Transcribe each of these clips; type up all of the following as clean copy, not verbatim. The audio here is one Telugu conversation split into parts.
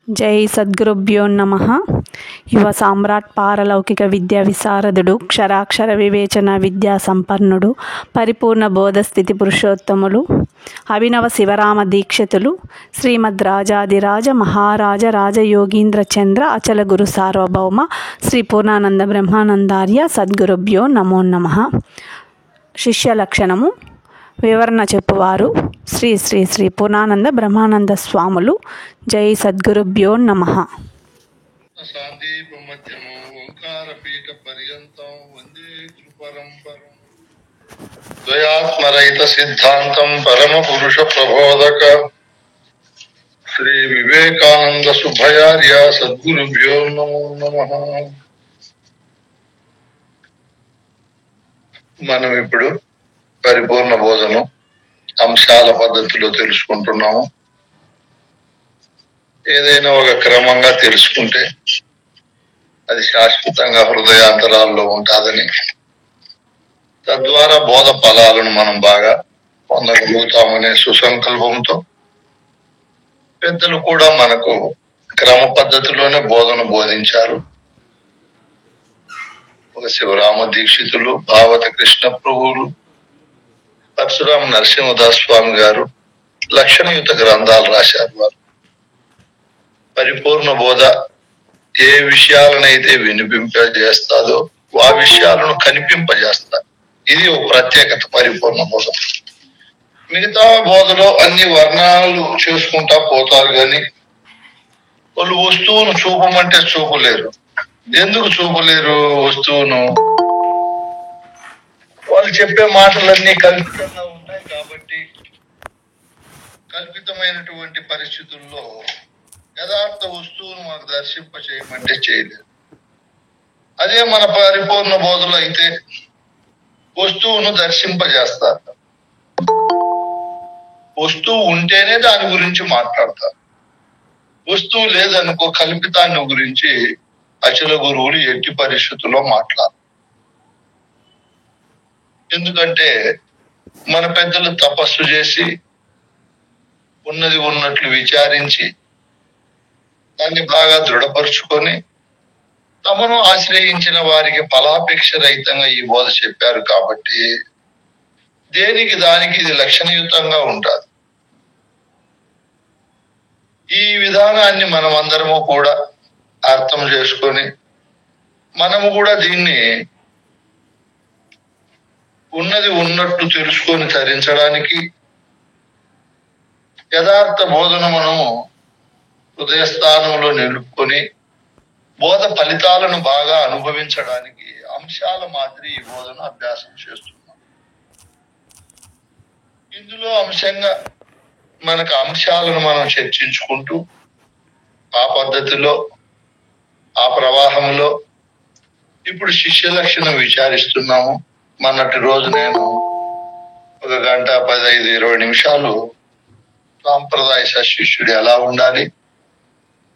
జై సద్గురుభ్యో నమః. యువ సామ్రాట్, పారలౌకిక విద్యా విశారదుడు, క్షరాక్షర వివేచన విద్యా సంపన్నుడు, పరిపూర్ణ బోధస్థితి పురుషోత్తములు, అభినవ శివరామ దీక్షితులు, శ్రీమద్ రాజాదిరాజ మహారాజ రాజయోగీంద్ర చంద్ర అచల గురు సార్వభౌమ శ్రీ పూర్ణానంద బ్రహ్మానందార్య సద్గురుభ్యో నమో నమః. శిష్య లక్షణము వివరణ చెప్పువారు శ్రీ శ్రీ శ్రీ పూర్ణానంద బ్రహ్మానంద స్వాములు. జై సద్గురుభ్యో నమః. ద్వయాత్మరహిత సిద్ధాంతం పరమ పురుష ప్రబోధక శ్రీ వివేకానంద సుభయార్య సద్గురుభ్యో నమో నమః. మనం ఇప్పుడు పరిపూర్ణ బోధను అంశాల పద్ధతిలో తెలుసుకుంటున్నాము. ఏదైనా ఒక క్రమంగా తెలుసుకుంటే అది శాశ్వతంగా హృదయాంతరాల్లో ఉంటుందని, తద్వారా బోధ ఫలాలను మనం బాగా పొందగలుగుతామనే సుసంకల్పంతో పెద్దలు కూడా మనకు క్రమ పద్ధతిలోనే బోధన బోధించారు. ఒక శివరామ దీక్షితులు, భావత కృష్ణ ప్రభువులు, పరశురామ నరసింహదాస్ స్వామి గారు లక్షణయుత గ్రంథాలు రాశారు. వారు పరిపూర్ణ బోధ ఏ విషయాలనైతే వినిపింపజేస్తాదో ఆ విషయాలను కనిపింపజేస్తారు. ఇది ఒక ప్రత్యేకత పరిపూర్ణ బోధ. మిగతా బోధలో అన్ని వర్ణాలు చేసుకుంటా పోతారు, కానీ వాళ్ళు వస్తువును చూపమంటే చూపలేరు. ఎందుకు చూపలేరు? వస్తువును వాళ్ళు చెప్పే మాటలన్నీ కల్పితంగా ఉంటాయి కాబట్టి కల్పితమైనటువంటి పరిస్థితుల్లో యథార్థ వస్తువును మనకు దర్శింప చేయమంటే చేయలేదు. అదే మన పరిపూర్ణ బోధలో అయితే వస్తువును దర్శింపజేస్తారు. వస్తువు ఉంటేనే దాని గురించి మాట్లాడతారు. వస్తువు లేదనుకో కల్పితాన్ని గురించి అచల గురువులు ఎట్టి పరిస్థితుల్లో మాట్లాడరు. ఎందుకంటే మన పెద్దలు తపస్సు చేసి ఉన్నది ఉన్నట్లు విచారించి దాన్ని బాగా దృఢపరుచుకొని తమను ఆశ్రయించిన వారికి ఫలాపేక్ష రహితంగా ఈ బోధ చెప్పారు కాబట్టి దేనికి దానికి ఇది లక్షణయుతంగా ఉంటుంది. ఈ విధానాన్ని మనం అందరము కూడా అర్థం చేసుకొని మనము కూడా దీన్ని ఉన్నది ఉన్నట్టు తెలుసుకొని ధరించడానికి యథార్థ బోధన మనము హృదయస్థానంలో నిలుపుకొని బోధ ఫలితాలను బాగా అనుభవించడానికి అంశాల మాదిరి ఈ బోధన అభ్యాసం చేస్తున్నాం. ఇందులో అంశంగా మనకు అంశాలను మనం చర్చించుకుంటూ ఆ పద్ధతిలో ఆ ప్రవాహంలో ఇప్పుడు శిష్య లక్షణం విచారిస్తున్నాము. మొన్నటి రోజు నేను 1 గంట 15-20 నిమిషాలు సాంప్రదాయ సశిష్యుడు ఎలా ఉండాలి,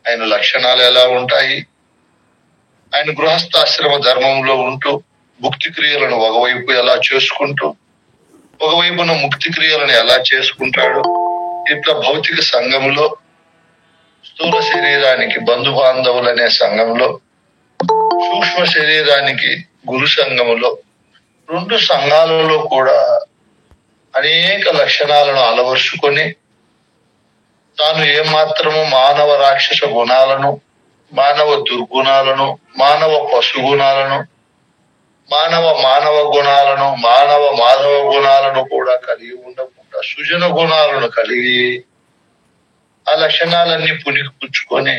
ఆయన లక్షణాలు ఎలా ఉంటాయి, ఆయన గృహస్థాశ్రమ ధర్మంలో ఉంటూ భుక్తి క్రియలను ఒకవైపు ఎలా చేసుకుంటూ ఒకవైపున ముక్తి క్రియలను ఎలా చేసుకుంటాడు, ఇట్లా భౌతిక సంఘంలో స్థూల శరీరానికి బంధు బాంధవులనే సంఘంలో, సూక్ష్మ శరీరానికి గురు సంఘములో, 2 సంఘాలలో కూడా అనేక లక్షణాలను అలవర్చుకొని తాను ఏమాత్రము మానవ రాక్షస గుణాలను, మానవ దుర్గుణాలను, మానవ పశుగుణాలను, మానవ గుణాలను, మాధవ గుణాలను కూడా కలిగి ఉండకుండా సుజన గుణాలను కలిగి ఆ లక్షణాలన్నీ పుణికిపుచ్చుకొని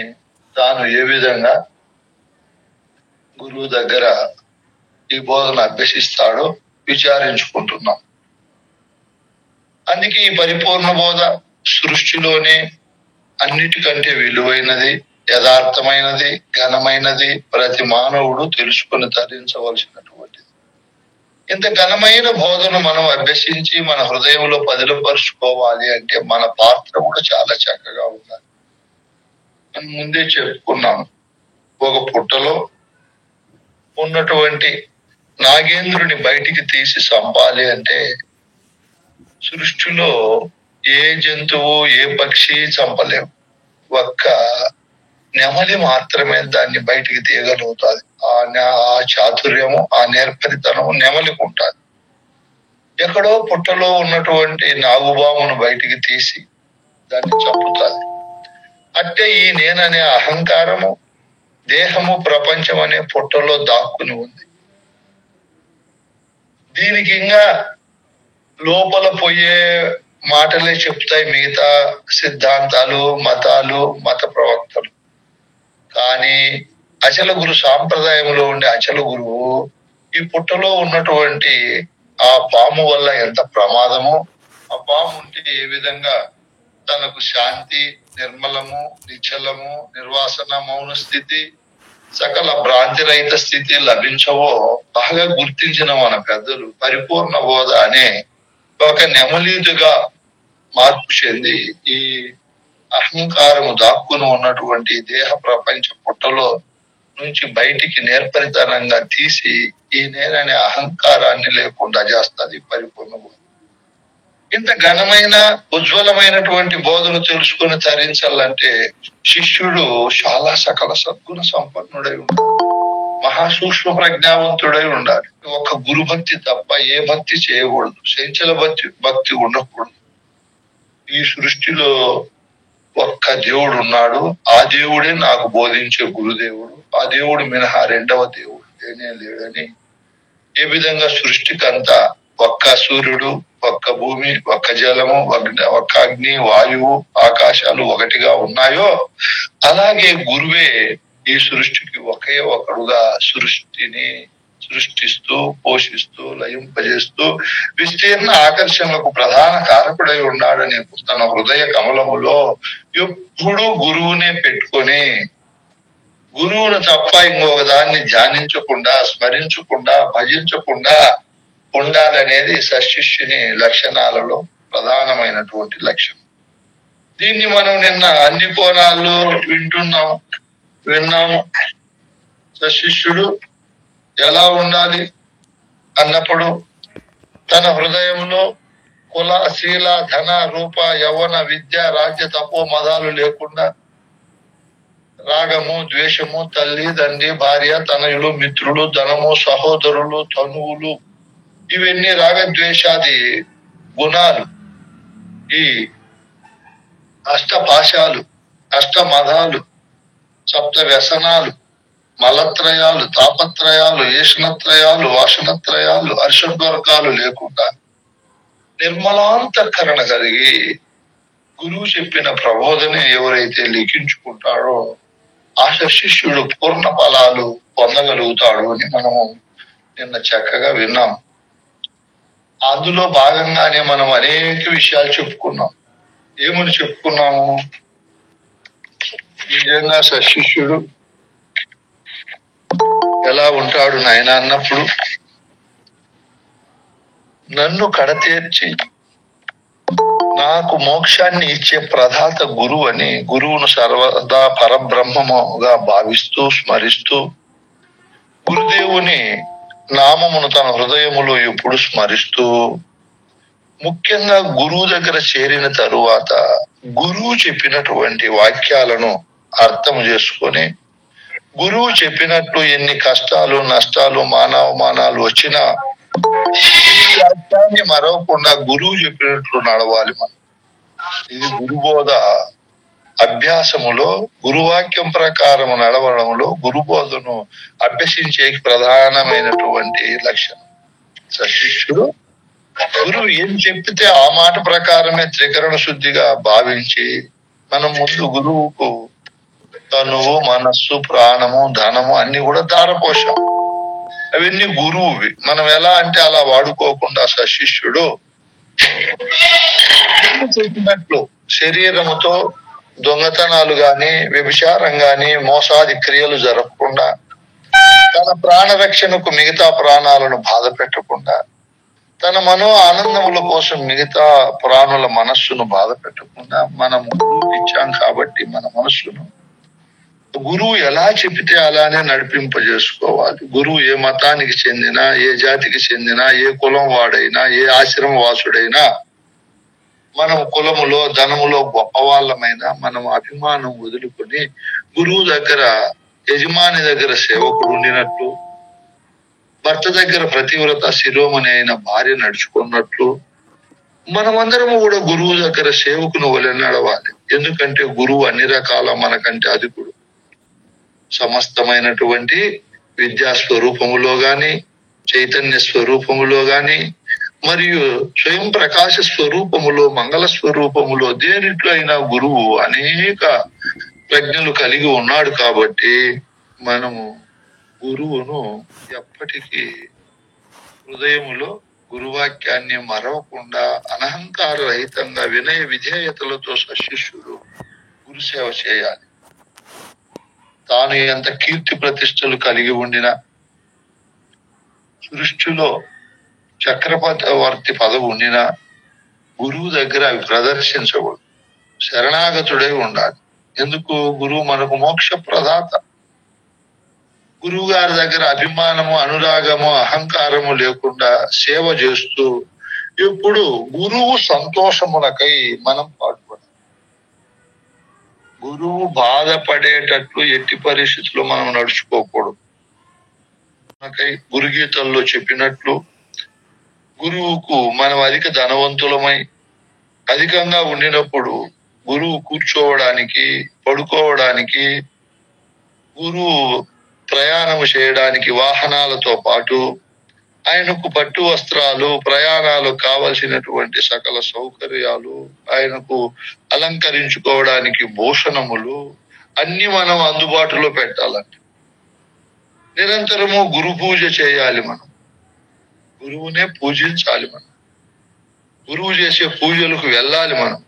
తాను ఏ విధంగా గురువు దగ్గర ఈ బోధన అభ్యసిస్తాడో విచారించుకుంటున్నాం. అందుకే ఈ పరిపూర్ణ బోధ సృష్టిలోనే అన్నిటికంటే విలువైనది, యథార్థమైనది, ఘనమైనది, ప్రతి మానవుడు తెలుసుకొని ధరించవలసినటువంటిది. ఇంత ఘనమైన బోధను మనం అభ్యసించి మన హృదయంలో పదిలపరుచుకోవాలి అంటే మన పాత్ర కూడా చాలా చక్కగా ఉండాలి. మనం ముందే చెప్పుకున్నాం, ఒక పుట్టలో ఉన్నటువంటి నాగేంద్రుని బయటికి తీసి చంపాలి అంటే సృష్టిలో ఏ జంతువు ఏ పక్షి చంపలేము. ఒక్క నెమలి మాత్రమే దాన్ని బయటికి తీయగలుగుతుంది. ఆ చాతుర్యము, ఆ నేర్పరితనము నెమలికి ఉంటుంది. ఎక్కడో పుట్టలో ఉన్నటువంటి నాగుబామును బయటికి తీసి దాన్ని చంపుతుంది. అంటే ఈ నేననే అహంకారము, దేహము, ప్రపంచం అనే పుట్టలో దాక్కుని ఉంది. దీనికి ఇంకా లోపల పోయే మాటలే చెప్తాయి మిగతా సిద్ధాంతాలు, మతాలు, మత ప్రవక్తలు. కానీ అచల గురు సాంప్రదాయంలో ఉండే అచల గురువు ఈ పుట్టలో ఉన్నటువంటి ఆ పాము వల్ల ఎంత ప్రమాదము, ఆ పాము ఉంటే ఏ విధంగా తనకు శాంతి, నిర్మలము, నిశ్చలము, నిర్వాసన, మౌన స్థితి, సకల భ్రాంతి రహిత స్థితి లభించవో బాగా గుర్తించిన మన పెద్దలు పరిపూర్ణ బోధ అనే ఒక నెమలీదుగా మార్పు చెంది ఈ అహంకారము దాక్కుని ఉన్నటువంటి దేహ ప్రపంచ పుట్టలో నుంచి బయటికి నేర్పరితనంగా తీసి ఈ నేననే అహంకారాన్ని లేకుండా చేస్తుంది పరిపూర్ణ బోధ. ఇంత ఘనమైన ఉజ్వలమైనటువంటి బోధను తెలుసుకుని తరించాలంటే శిష్యుడు చాలా సకల సద్గుణ సంపన్నుడై ఉండాలి, మహాసూక్ష్మ ప్రజ్ఞావంతుడై ఉండాలి. ఒక గురు భక్తి తప్ప ఏ భక్తి చేయకూడదు, శంచల భక్తి ఉండకూడదు. ఈ సృష్టిలో ఒక్క దేవుడు ఉన్నాడు, ఆ దేవుడే నాకు బోధించే గురుదేవుడు, ఆ దేవుడు మినహా రెండవ దేవుడు లేనే లేడని ఏ విధంగా సృష్టికంతా ఒక్క సూర్యుడు, ఒక్క భూమి, ఒక్క జలము, ఒక్క అగ్ని, వాయువు, ఆకాశాలు ఒకటిగా ఉన్నాయో అలాగే గురువే ఈ సృష్టికి ఒకే ఒకడుగా సృష్టిని సృష్టిస్తూ, పోషిస్తూ, లయింపజేస్తూ, విస్తీర్ణ ఆకర్షణలకు ప్రధాన కారకుడై ఉన్నాడని తన హృదయ కమలములో ఎప్పుడూ గురువునే పెట్టుకొని గురువును తప్ప ఇంకొక దాన్ని ధ్యానించకుండా, స్మరించకుండా, భజించకుండా ఉండాలనేది సశిష్యుని లక్షణాలలో ప్రధానమైనటువంటి లక్షణం. దీన్ని మనం నిన్న అన్ని కోణాల్లో విన్నాము. సశిష్యుడు ఎలా ఉండాలి అన్నప్పుడు తన హృదయంలో కుల, శీల, ధన, రూప, యవ్వన, విద్య, రాజ్య, తపో మదాలు లేకుండా రాగము, ద్వేషము, తల్లి, తండ్రి, భార్య, తనయులు, మిత్రులు, ధనము, సహోదరులు, తనువులు, ఇవన్నీ రాగద్వేషాది గుణాలు, ఈ అష్టపాశాలు, అష్టమదాలు, సప్త వ్యసనాలు, మలత్రయాలు, తాపత్రయాలు, ఏషణత్రయాలు, వాసనత్రయాలు, హర్షద్వర్గాలు లేకుండా నిర్మలాంతఃకరణ కలిగి గురువు చెప్పిన ప్రబోధన ఎవరైతే లిఖించుకుంటాడో ఆ శిష్యుడు పూర్ణ ఫలాలు పొందగలుగుతాడు అని మనము నిన్న చక్కగా విన్నాం. అందులో భాగంగానే మనం అనేక విషయాలు చెప్పుకున్నాం. ఏమని చెప్పుకున్నాము? నిజంగా సశిష్యుడు ఎలా ఉంటాడు నాయన అన్నప్పుడు, నన్ను కడతీర్చి నాకు మోక్షాన్ని ఇచ్చే ప్రధాత గురువు అని గురువును సర్వదా పరబ్రహ్మముగా భావిస్తూ స్మరిస్తూ గురుదేవుని నామమును తన హృదయములో ఎప్పుడు స్మరిస్తూ, ముఖ్యంగా గురువు దగ్గర చేరిన తరువాత గురువు చెప్పినటువంటి వాక్యాలను అర్థం చేసుకొని గురువు చెప్పినట్టు ఎన్ని కష్టాలు, నష్టాలు, మానవమానాలు వచ్చినా వాక్యాన్ని మరవకుండా గురువు చెప్పినట్లు నడవాలి మనం. ఇది గురుబోధ అభ్యాసములో, గురువాక్యం ప్రకారం నడవడంలో గురుబోధను అభ్యసించే ప్రధానమైనటువంటి లక్షణం. సశిష్యుడు గురువు ఏం చెప్పితే ఆ మాట ప్రకారమే త్రికరణ శుద్ధిగా భావించి మనం ముందు గురువుకు తనువు, మనస్సు, ప్రాణము, ధనము అన్ని కూడా దారపోషం. అవన్నీ గురువువి. మనం ఎలా అంటే అలా వాడుకోకుండా సశిష్యుడు చెప్పినట్లు శరీరముతో దొంగతనాలు గాని, వ్యభిచారం గాని, మోసాది క్రియలు జరగకుండా, తన ప్రాణ రక్షణకు మిగతా ప్రాణాలను బాధ పెట్టకుండా, తన మనో ఆనందముల కోసం మిగతా ప్రాణుల మనస్సును బాధ పెట్టకుండా మనం గురువుకి ఇచ్చాం కాబట్టి మన మనస్సును గురువు ఎలా చెబితే అలానే నడిపింపజేసుకోవాలి. గురువు ఏ మతానికి చెందినా, ఏ జాతికి చెందినా, ఏ కులం వాడైనా, ఏ ఆశ్రమ వాసుడైనా, మనం కులములో ధనములో గొప్ప వాళ్ళమైనా మనం అభిమానం వదులుకొని గురువు దగ్గర యజమాని దగ్గర సేవకుడు ఉండినట్లు, భర్త దగ్గర ప్రతివ్రత శిరోమణి అయిన భార్య నడుచుకున్నట్లు మనమందరము కూడా గురువు దగ్గర సేవకుని వలె నడవాలి. ఎందుకంటే గురువు అన్ని రకాల మనకంటే అధికుడు. సమస్తమైనటువంటి విద్యా స్వరూపములో గాని, చైతన్య స్వరూపములో గాని, మరియు స్వయం ప్రకాశ స్వరూపములో, మంగళ స్వరూపములో దేనిట్లో అయినా గురువు అనేక ప్రజ్ఞలు కలిగి ఉన్నాడు. కాబట్టి మనము గురువును ఎప్పటికీ హృదయములో గురువాక్యాన్ని మరవకుండా అనహంకార రహితంగా వినయ విధేయతలతో సశిష్యుడు గురుసేవ చేయాలి. తాను ఎంత కీర్తి ప్రతిష్టలు కలిగి ఉండినా, సృష్టిలో చక్రవర్తి పదవి ఉండినా గురువు దగ్గర అవి ప్రదర్శించకూడదు. శరణాగతుడై ఉండాలి. ఎందుకు? గురువు మనకు మోక్ష ప్రదాత. గురువు గారి దగ్గర అభిమానము, అనురాగము, అహంకారము లేకుండా సేవ చేస్తూ ఇప్పుడు గురువు సంతోషమునకై మనం పాటుపడాలి. గురువు బాధపడేటట్లు ఎట్టి పరిస్థితుల్లో మనం నడుచుకోకూడదు. గురుగీతల్లో చెప్పినట్లు గురువుకు మనం అధిక ధనవంతులమై అధికంగా ఉండినప్పుడు గురువు కూర్చోవడానికి, పడుకోవడానికి, గురువు ప్రయాణం చేయడానికి వాహనాలతో పాటు ఆయనకు పట్టు వస్త్రాలు, ప్రయాణాలు కావలసినటువంటి సకల సౌకర్యాలు, ఆయనకు అలంకరించుకోవడానికి భూషణములు అన్ని మనం అందుబాటులో పెట్టాలంట. నిరంతరము గురు పూజ చేయాలి. మనం గురువునే పూజించాలి. మనం గురువు చేసే పూజలకు వెళ్ళాలి. మనం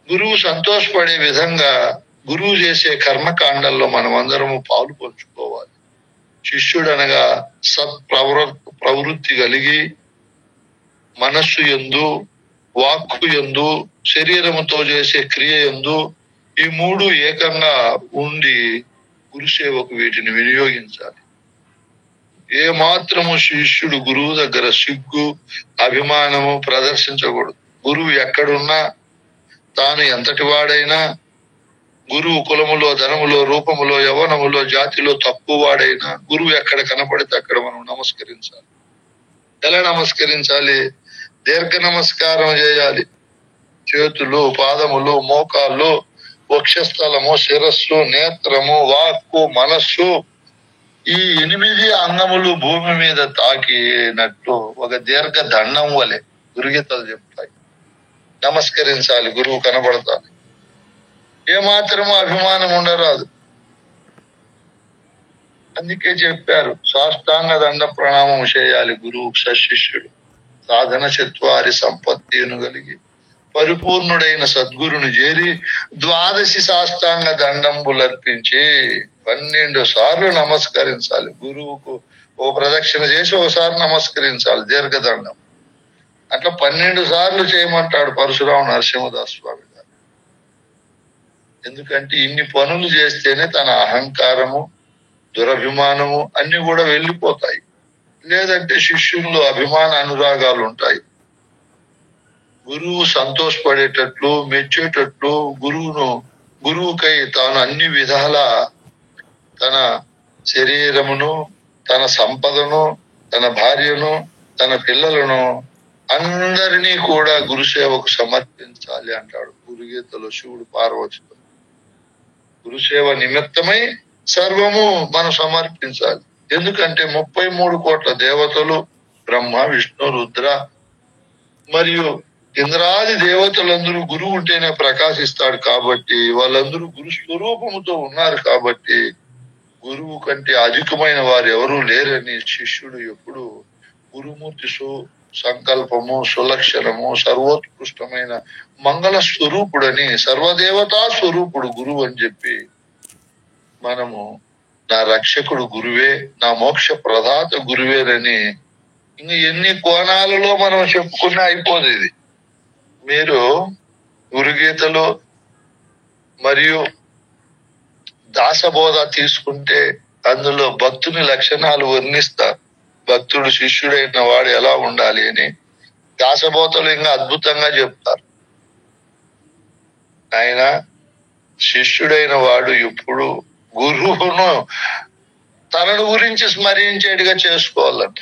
గురువు సంతోషపడే విధంగా గురువు చేసే కర్మకాండల్లో మనం అందరము పాలు పంచుకోవాలి. శిష్యుడనగా ప్రవృత్తి కలిగి మనస్సు యందు, వాక్కు యందు, శరీరముతో చేసే క్రియ యందు ఈ మూడు ఏకంగా ఉండి గురుసేవకు వీటిని వినియోగించాలి. ఏ మాత్రము శిష్యుడు గురువు దగ్గర సిగ్గు, అభిమానము ప్రదర్శించకూడదు. గురువు ఎక్కడున్నా, తాను ఎంతటి వాడైనా, గురువు కులములో, ధనములో, రూపములో, యవ్వనములో, జాతిలో తక్కువ వాడైనా గురువు ఎక్కడ కనపడితే అక్కడ మనం నమస్కరించాలి. ఎలా నమస్కరించాలి? దీర్ఘ నమస్కారం చేయాలి. చేతులు, పాదములు, మోకాళ్ళు, వక్షస్థలము, శిరస్సు, నేత్రము, వాక్కు, మనస్సు ఈ 8 అంగములు భూమి మీద తాకినట్టు ఒక దీర్ఘ దండం వలె గురుగీతలు చెప్తాయి. నమస్కరించాలి. గురువు కనబడతాలి. ఏమాత్రము అభిమానం ఉండరాదు. అందుకే చెప్పారు, సాష్టాంగ దండ ప్రణామం చేయాలి గురువు సశిష్యుడు. సాధన చత్వారి సంపత్తిను కలిగి పరిపూర్ణుడైన సద్గురుని చేరి 12 సాష్టాంగ దండంబులర్పించి 12 సార్లు నమస్కరించాలి. గురువుకు ఓ ప్రదక్షిణ చేసి ఒకసారి నమస్కరించాలి. దీర్ఘదండం అట్లా 12 సార్లు చేయమంటాడు పరశురామ నరసింహదాస్ స్వామి గారు. ఎందుకంటే ఇన్ని పనులు చేస్తేనే తన అహంకారము, దురభిమానము అన్ని కూడా వెళ్ళిపోతాయి. లేదంటే శిష్యుల్లో అభిమాన అనురాగాలు ఉంటాయి. గురువు సంతోషపడేటట్లు, మెచ్చేటట్లు గురువుకై తాను అన్ని విధాల తన శరీరమును, తన సంపదను, తన భార్యను, తన పిల్లలను అందరినీ కూడా గురుసేవకు సమర్పించాలి అంటాడు గురుగీతలో శివుడు పార్వతితో. గురుసేవ నిమిత్తమై సర్వము మనం సమర్పించాలి. ఎందుకంటే 33 కోట్ల దేవతలు, బ్రహ్మ, విష్ణు, రుద్ర మరియు ఇంద్రాది దేవతలందరూ గురువు ఉంటేనే ప్రకాశిస్తాడు. కాబట్టి వాళ్ళందరూ గురు స్వరూపముతో ఉన్నారు. కాబట్టి గురువు కంటే అధికమైన వారు ఎవరూ లేరని శిష్యుడు ఎప్పుడు గురుమూర్తి సంకల్పము, సులక్షణము, సర్వోత్కృష్టమైన మంగళ స్వరూపుడని, సర్వదేవతా స్వరూపుడు గురువు అని చెప్పి మనము నా రక్షకుడు గురువే, నా మోక్ష ప్రదాత గురువేనని ఇంకా ఎన్ని కోణాలలో మనం చెప్పుకున్నా అయిపోదు. ఇది మీరు గురుగీతలో మరియు దాసబోధ తీసుకుంటే అందులో భక్తుని లక్షణాలు వర్ణిస్తారు. భక్తుడు శిష్యుడైన వాడు ఎలా ఉండాలి అని దాసబోధలు ఇంకా అద్భుతంగా చెప్తారు. ఆయన శిష్యుడైన వాడు ఎప్పుడు గురువును తనను గురించి స్మరించేట్టుగా చేసుకోవాలంట.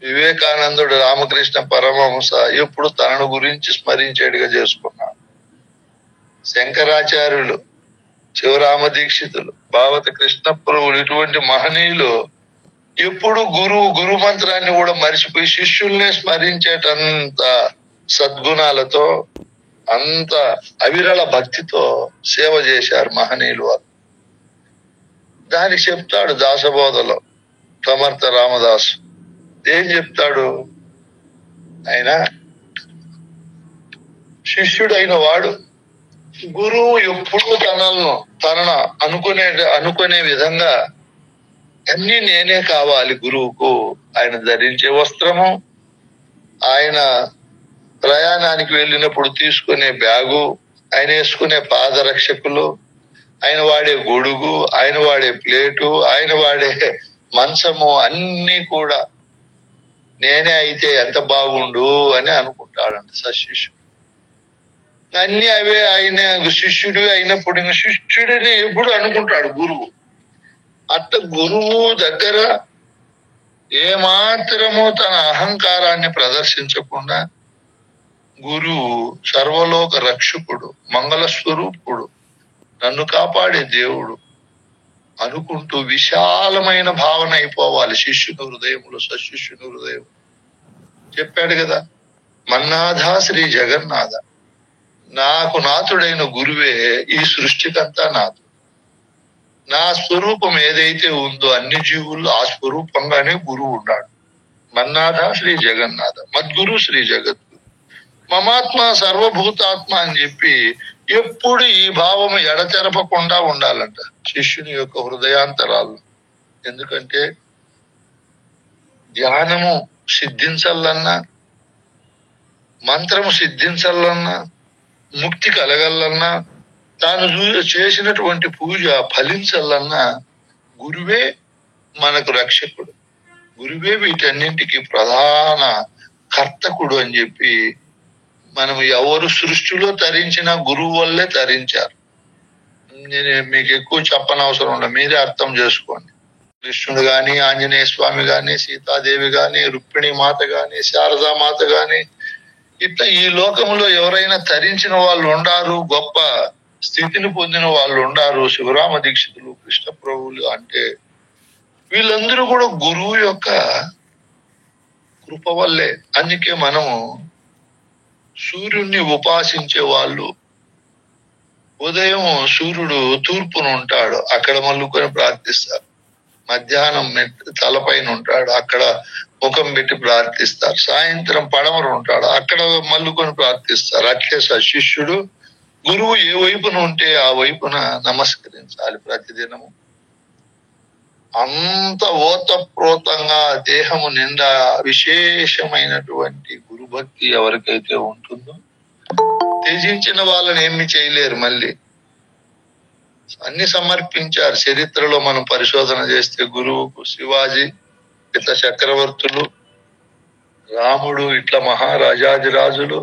వివేకానందుడు, రామకృష్ణ పరమహంస ఎప్పుడు తనను గురించి స్మరించేట్టుగా చేసుకున్నాడు. శంకరాచార్యులు, శివరామ దీక్షితులు, భావత కృష్ణ ప్రభువులు, ఇటువంటి మహనీయులు ఎప్పుడు గురు మంత్రాన్ని కూడా మరిచిపోయి శిష్యుల్నే స్మరించేటంత సద్గుణాలతో, అంత అవిరళ భక్తితో సేవ చేశారు మహనీయులు వాళ్ళు. దానికి చెప్తాడు దాసబోధలో సమర్థ రామదాసు. ఏం చెప్తాడు ఆయన? శిష్యుడైన వాడు గురువు ఎప్పుడు తనను అనుకునే విధంగా అన్ని నేనే కావాలి గురువుకు. ఆయన ధరించే వస్త్రము, ఆయన ప్రయాణానికి వెళ్ళినప్పుడు తీసుకునే బ్యాగు, ఆయన వేసుకునే పాదరక్షకులు, ఆయన వాడే గొడుగు, ఆయన వాడే ప్లేటు, ఆయన వాడే మంచము అన్ని కూడా నేనే అయితే ఎంత బాగుండు అని అనుకుంటాడంట సశిష్యుడు. అన్ని అవే ఆయన శిష్యుడు అయినప్పుడు శిష్యుడిని ఎప్పుడు అనుకుంటాడు గురువు. అట్ట గురువు దగ్గర ఏమాత్రము తన అహంకారాన్ని ప్రదర్శించకుండా గురువు సర్వలోక రక్షకుడు, మంగళ స్వరూపుడు, నన్ను కాపాడే దేవుడు అనుకుంటూ విశాలమైన భావన అయిపోవాలి శిష్యుని హృదయములు, సశిష్యుని హృదయం. చెప్పాడు కదా, మన్నాథ శ్రీ జగన్నాథ, నాకు నాథుడైన గురువే ఈ సృష్టికంతా నాథుడు. నా స్వరూపం ఏదైతే ఉందో అన్ని జీవుల్లో ఆ స్వరూపంగానే గురువు ఉన్నాడు. మన్నాథ శ్రీ జగన్నాథ, మద్గురు శ్రీ జగద్గురు, మమాత్మ సర్వభూతాత్మ అని చెప్పి ఎప్పుడు ఈ భావము ఎడతెరపకుండా ఉండాలంట శిష్యుని యొక్క హృదయాంతరాలు. ఎందుకంటే ధ్యానము సిద్ధించాలన్నా, మంత్రము సిద్ధించాలన్నా, ముక్తి కలగలన్నా, తాను చేసినటువంటి పూజ ఫలించాలన్నా గురువే మనకు రక్షకుడు, గురువే వీటన్నింటికి ప్రధాన కర్తకుడు అని చెప్పి మనం ఎవరు సృష్టిలో తరించిన గురువు వల్లే తరించారు. నేను మీకు ఎక్కువ చెప్పనవసరం లేదు, మీరే అర్థం చేసుకోండి. కృష్ణుడు గాని, ఆంజనేయ స్వామి గాని, సీతాదేవి గాని, రుక్మిణి మాత గాని, శారదా మాత గాని, ఇట్లా ఈ లోకంలో ఎవరైనా తరించిన వాళ్ళు ఉండారు, గొప్ప స్థితిని పొందిన వాళ్ళు ఉండారు, శివరామ దీక్షితులు, కృష్ణ ప్రభువులు అంటే వీళ్ళందరూ కూడా గురువు యొక్క కృప వల్లే. అందుకే మనము సూర్యుడిని ఉపాసించే వాళ్ళు ఉదయం సూర్యుడు తూర్పున ఉంటాడు, అక్కడ మల్లుకొని ప్రార్థిస్తారు. మధ్యాహ్నం తలపైన ఉంటాడు, అక్కడ ముఖం పెట్టి ప్రార్థిస్తారు. సాయంత్రం పడమర ఉంటాడు, అక్కడ మల్లుకొని ప్రార్థిస్తారు. అట్లే శిష్యుడు గురువు ఏ వైపున ఉంటే ఆ వైపున నమస్కరించాలి ప్రతిదినము. అంత ఓతప్రోతంగా దేహము నిండా విశేషమైనటువంటి గురుభక్తి ఎవరికైతే ఉంటుందో త్యజించిన వాళ్ళని ఏమి చేయలేరు. మళ్ళీ అన్ని సమర్పించారు. చరిత్రలో మనం పరిశోధన చేస్తే గురువుకు శివాజీ, ఇట్లా చక్రవర్తులు, రాముడు, ఇట్లా మహారాజాదిరాజులు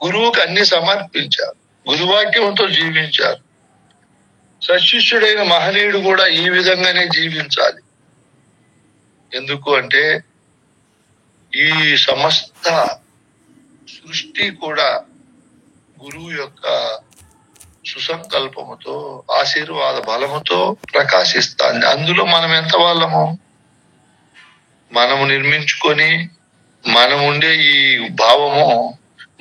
గురువుకు అన్ని సమర్పించారు, గురువాక్యంతో జీవించారు. సశిష్యుడైన మహనీయుడు కూడా ఈ విధంగానే జీవించాలి. ఎందుకు అంటే ఈ సమస్త సృష్టి కూడా గురువు యొక్క సుసంకల్పముతో, ఆశీర్వాద బలముతో ప్రకాశిస్తాంది. అందులో మనం ఎంత వాళ్ళము? మనము నిర్మించుకొని మనం ఉండే ఈ భావము,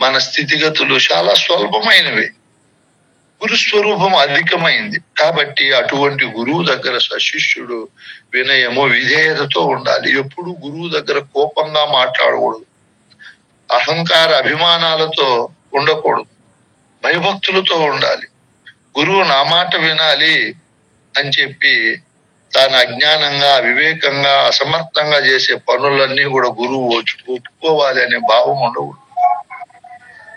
మన స్థితిగతులు చాలా స్వల్పమైనవి, గురుస్వరూపం అధికమైంది. కాబట్టి అటువంటి గురువు దగ్గర సశిష్యుడు వినయము, విధేయతతో ఉండాలి. ఎప్పుడు గురువు దగ్గర కోపంగా మాట్లాడకూడదు, అహంకార అభిమానాలతో ఉండకూడదు, భయభక్తులతో ఉండాలి. గురువు నా మాట వినాలి అని చెప్పి తాను అజ్ఞానంగా, వివేకంగా, అసమర్థంగా చేసే పనులన్నీ కూడా గురువు ఒప్పుకోవాలి అనే భావం ఉండకూడదు.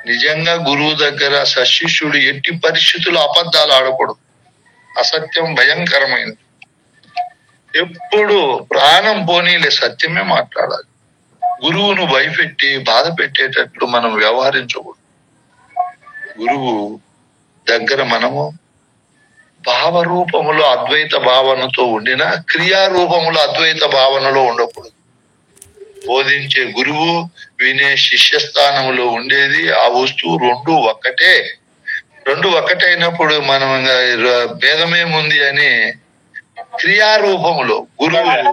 నిజంగా గురువు దగ్గర సశిష్యుడు ఎట్టి పరిస్థితులు అబద్ధాలు ఆడకూడదు. అసత్యం భయంకరమైనది. ఎప్పుడు ప్రాణం పోనీలే సత్యమే మాట్లాడాలి. గురువును భయపెట్టి బాధ పెట్టేటట్లు మనం వ్యవహరించకూడదు. గురువు దగ్గర మనము భావరూపములో అద్వైత భావనతో ఉండిన క్రియారూపములో అద్వైత భావనలో ఉండకూడదు. బోధించే గురువు వినే శిష్య స్థానంలో ఉండేది ఆ వస్తువు రెండు ఒక్కటైనప్పుడు మనం భేదమేముంది అని క్రియారూపములో గురువు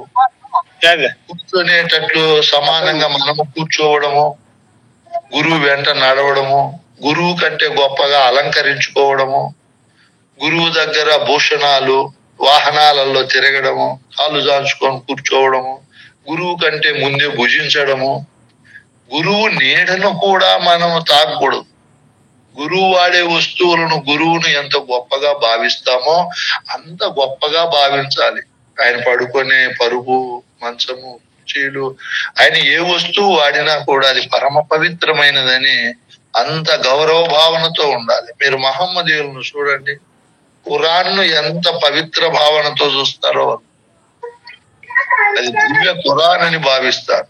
కూర్చునేటట్లు సమానంగా మనము కూర్చోవడము, గురువు వెంట నడవడము, గురువు కంటే గొప్పగా అలంకరించుకోవడము, గురువు దగ్గర భూషణాలు వాహనాలలో తిరగడము, కాళ్ళు దాల్చుకొని కూర్చోవడము, గురువు కంటే ముందే భుజించడము, గురువు నీడను కూడా మనము తాకూడదు. గురువు వాడే వస్తువులను గురువును ఎంత గొప్పగా భావిస్తామో అంత గొప్పగా భావించాలి. ఆయన పడుకునే పరుపు, మంచము, కుర్చీలు, ఆయన ఏ వస్తువు వాడినా కూడా అది పరమ పవిత్రమైనదని అంత గౌరవ భావనతో ఉండాలి. మీరు మహమ్మదీయులను చూడండి, ఖురాన్ను ఎంత పవిత్ర భావనతో చూస్తారో, అది దివ్య ఖురాన్ అని భావిస్తారు.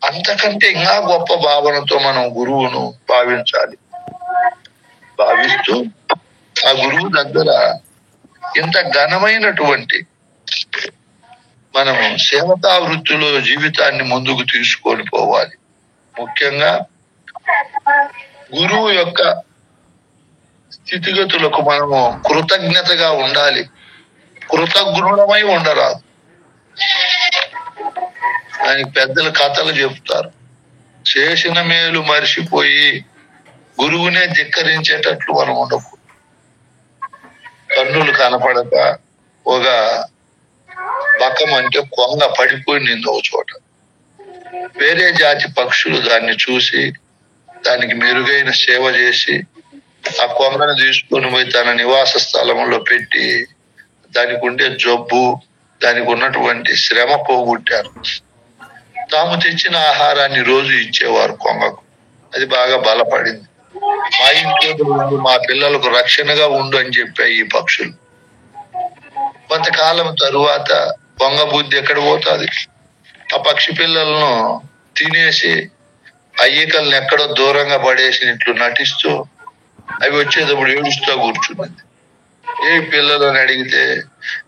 అంతకంటే ఇంకా గొప్ప భావనతో మనం గురువును భావిస్తూ ఆ గురువు దగ్గర ఇంత ఘనమైనటువంటి మనము సేవకా వృత్తిలో జీవితాన్ని ముందుకు తీసుకొని పోవాలి. ముఖ్యంగా గురువు యొక్క స్థితిగతులకు మనము కృతజ్ఞతగా ఉండాలి. కృతజ్ఞుడమై ఉండరాదు. ఆయనకి పెద్దల కథలు చెప్తారు. చేసిన మేలు మరిచిపోయి గురువునే ధిక్కరించేటట్లు మనం ఉండకూడదు. కన్నులు కనపడక ఒక బకం అంటే కొంగ పడిపోయింది ఒక చోట. వేరే జాతి పక్షులు దాన్ని చూసి దానికి మెరుగైన సేవ చేసి ఆ కొంగను తీసుకొని పోయి తన నివాస స్థలంలో పెట్టి దానికి ఉండే జబ్బు, దానికి ఉన్నటువంటి శ్రమ పోగొట్టారు. తాము తెచ్చిన ఆహారాన్ని రోజు ఇచ్చేవారు కొంగకు. అది బాగా బలపడింది. మా ఇంట్లో మా పిల్లలకు రక్షణగా ఉండు అని చెప్పాయి ఈ పక్షులు. కొంతకాలం తరువాత కొంగ బుద్ధి ఎక్కడ పోతుంది? ఆ పక్షి పిల్లలను తినేసి ఆ ఈకల్ని ఎక్కడో దూరంగా పడేసినట్లు నటిస్తూ అవి వచ్చేటప్పుడు ఏడుస్తూ కూర్చున్నది. ఏ పిల్లలని అడిగితే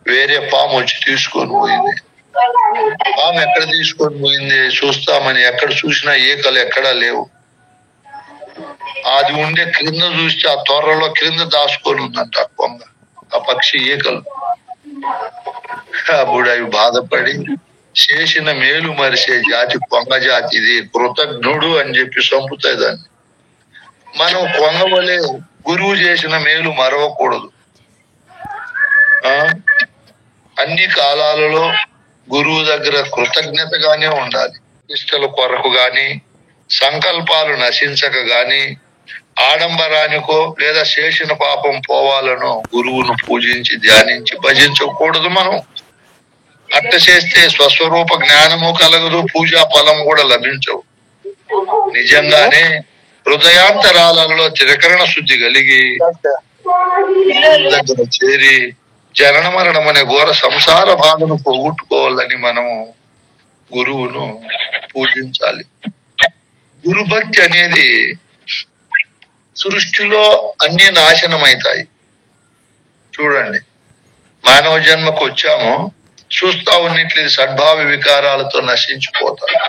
వేరే పాము వచ్చి తీసుకొని పోయింది. పాము ఎక్కడ తీసుకొని పోయింది చూస్తామని ఎక్కడ చూసినా ఈకలు ఎక్కడా లేవు. అది ఉండే క్రింద చూస్తే ఆ త్వరలో క్రింద దాచుకొని ఉందంట ఆ కొంగ, ఆ పక్షి ఈకలు. అప్పుడు అవి బాధపడి చేసిన మేలు మరిసే జాతి కొంగ జాతి, ఇది కృతజ్ఞుడు అని చెప్పి చంపుతాయి దాన్ని. మనం కొంగ వలె గురువు చేసిన మేలు మరవకూడదు. అన్ని కాలాలలో గురువు దగ్గర కృతజ్ఞతగానే ఉండాలి. ఇష్టల కొరకు గాని, సంకల్పాలు నశించక గాని, ఆడంబరానికో లేదా చేసిన పాపం పోవాలనో గురువును పూజించి ధ్యానించి భజించకూడదు. మనం అట్ట చేస్తే స్వస్వరూప జ్ఞానము కలగదు, పూజా ఫలం కూడా లభించవు. నిజంగానే హృదయాంతరాలలో త్రికరణ శుద్ధి కలిగి దగ్గర చేరి జనన మరణం అనే ఘోర సంసార బాధను పోగొట్టుకోవాలని మనము గురువును పూజించాలి. గురుభక్తి అనేది సృష్టిలో అన్ని నాశనమైతాయి. చూడండి, మానవ జన్మకు వచ్చాము, చూస్తా ఉన్నట్లేదు సద్భావ వికారాలతో నశించిపోతాడు.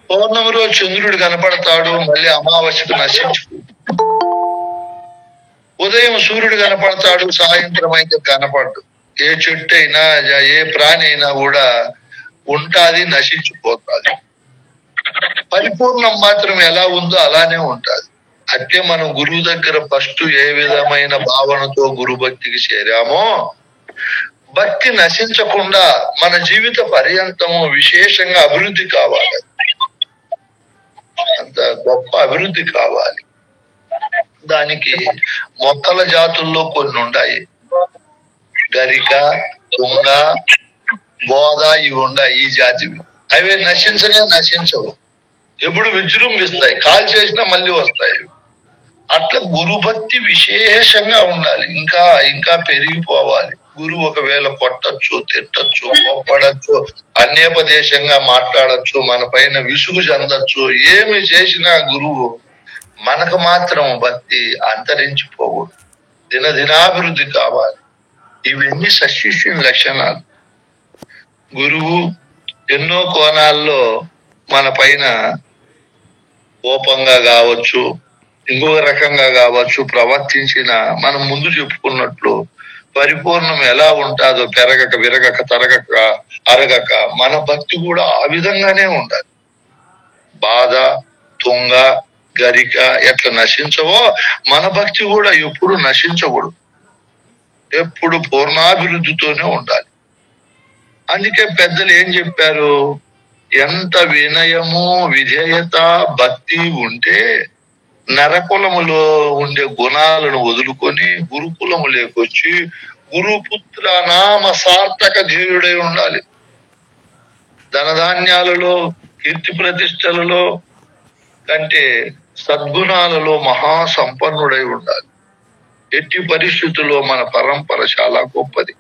పౌర్ణమిలో చంద్రుడు కనపడతాడు, మళ్ళీ అమావాస్యకు నశించిపోతాడు. ఉదయం సూర్యుడు కనపడతాడు, సాయంత్రం అయితే కనపడ్డు. ఏ చెట్టు అయినా ఏ ప్రాణి అయినా కూడా ఉంటాది, నశించిపోతాది. పరిపూర్ణం మాత్రం ఎలా ఉందో అలానే ఉంటది. అట్లే మనం గురువు దగ్గర ఫస్ట్ ఏ విధమైన భావనతో గురు భక్తికి చేరామో, భక్తి నశించకుండా మన జీవిత పర్యంతము విశేషంగా అభివృద్ధి కావాలి. అంత గొప్ప అభివృద్ధి కావాలి. దానికి మొక్కల జాతుల్లో కొన్ని ఉన్నాయి. గరిక, తుంగ, బోధ ఇవి ఉన్నాయి. ఈ జాతివి అవి నశించవు, ఎప్పుడు విజృంభిస్తాయి. కాల్ చేసినా మళ్ళీ వస్తాయి. అట్లా గురుభక్తి విశేషంగా ఉండాలి. ఇంకా ఇంకా పెరిగిపోవాలి. గురువు ఒకవేళ కొట్టచ్చు, తిట్టచ్చు, కోప్పడచ్చు, అన్యోపదేశంగా మాట్లాడచ్చు, మన పైన విసుగు చెందొచ్చు. ఏమి చేసినా గురువు మనకు మాత్రం భక్తి అంతరించిపోకూడదు, దినదినాభివృద్ధి కావాలి. ఇవన్నీ సశిష్యుని లక్షణాలు. గురువు ఎన్నో కోణాల్లో మన పైన కోపంగా కావచ్చు, ఇంకొక రకంగా కావచ్చు ప్రవర్తించిన, మనం ముందు చెప్పుకున్నట్లు పరిపూర్ణం ఎలా ఉంటుందో పెరగక విరగక తరగక అరగక మన భక్తి కూడా ఆ విధంగానే ఉండాలి. బాధ, తుంగ, గరిక ఎట్లా నశించవో మన భక్తి కూడా ఎప్పుడు నశించకూడదు, ఎప్పుడు పూర్ణాభివృద్ధితోనే ఉండాలి. అందుకే పెద్దలు ఏం చెప్పారు, ఎంత వినయము విధేయత భక్తి ఉంటే నరకులములో ఉండే గుణాలను వదులుకొని గురుకులము లేకొచ్చి గురుపుత్ర నామ సార్థక ధీరుడై ఉండాలి. ధనధాన్యాలలో కీర్తి ప్రతిష్టలలో కంటే సద్గుణాలలో మహాసంపన్నుడై ఉండాలి. ఎట్టి పరిస్థితుల్లో మన పరంపర చాలా గొప్పది,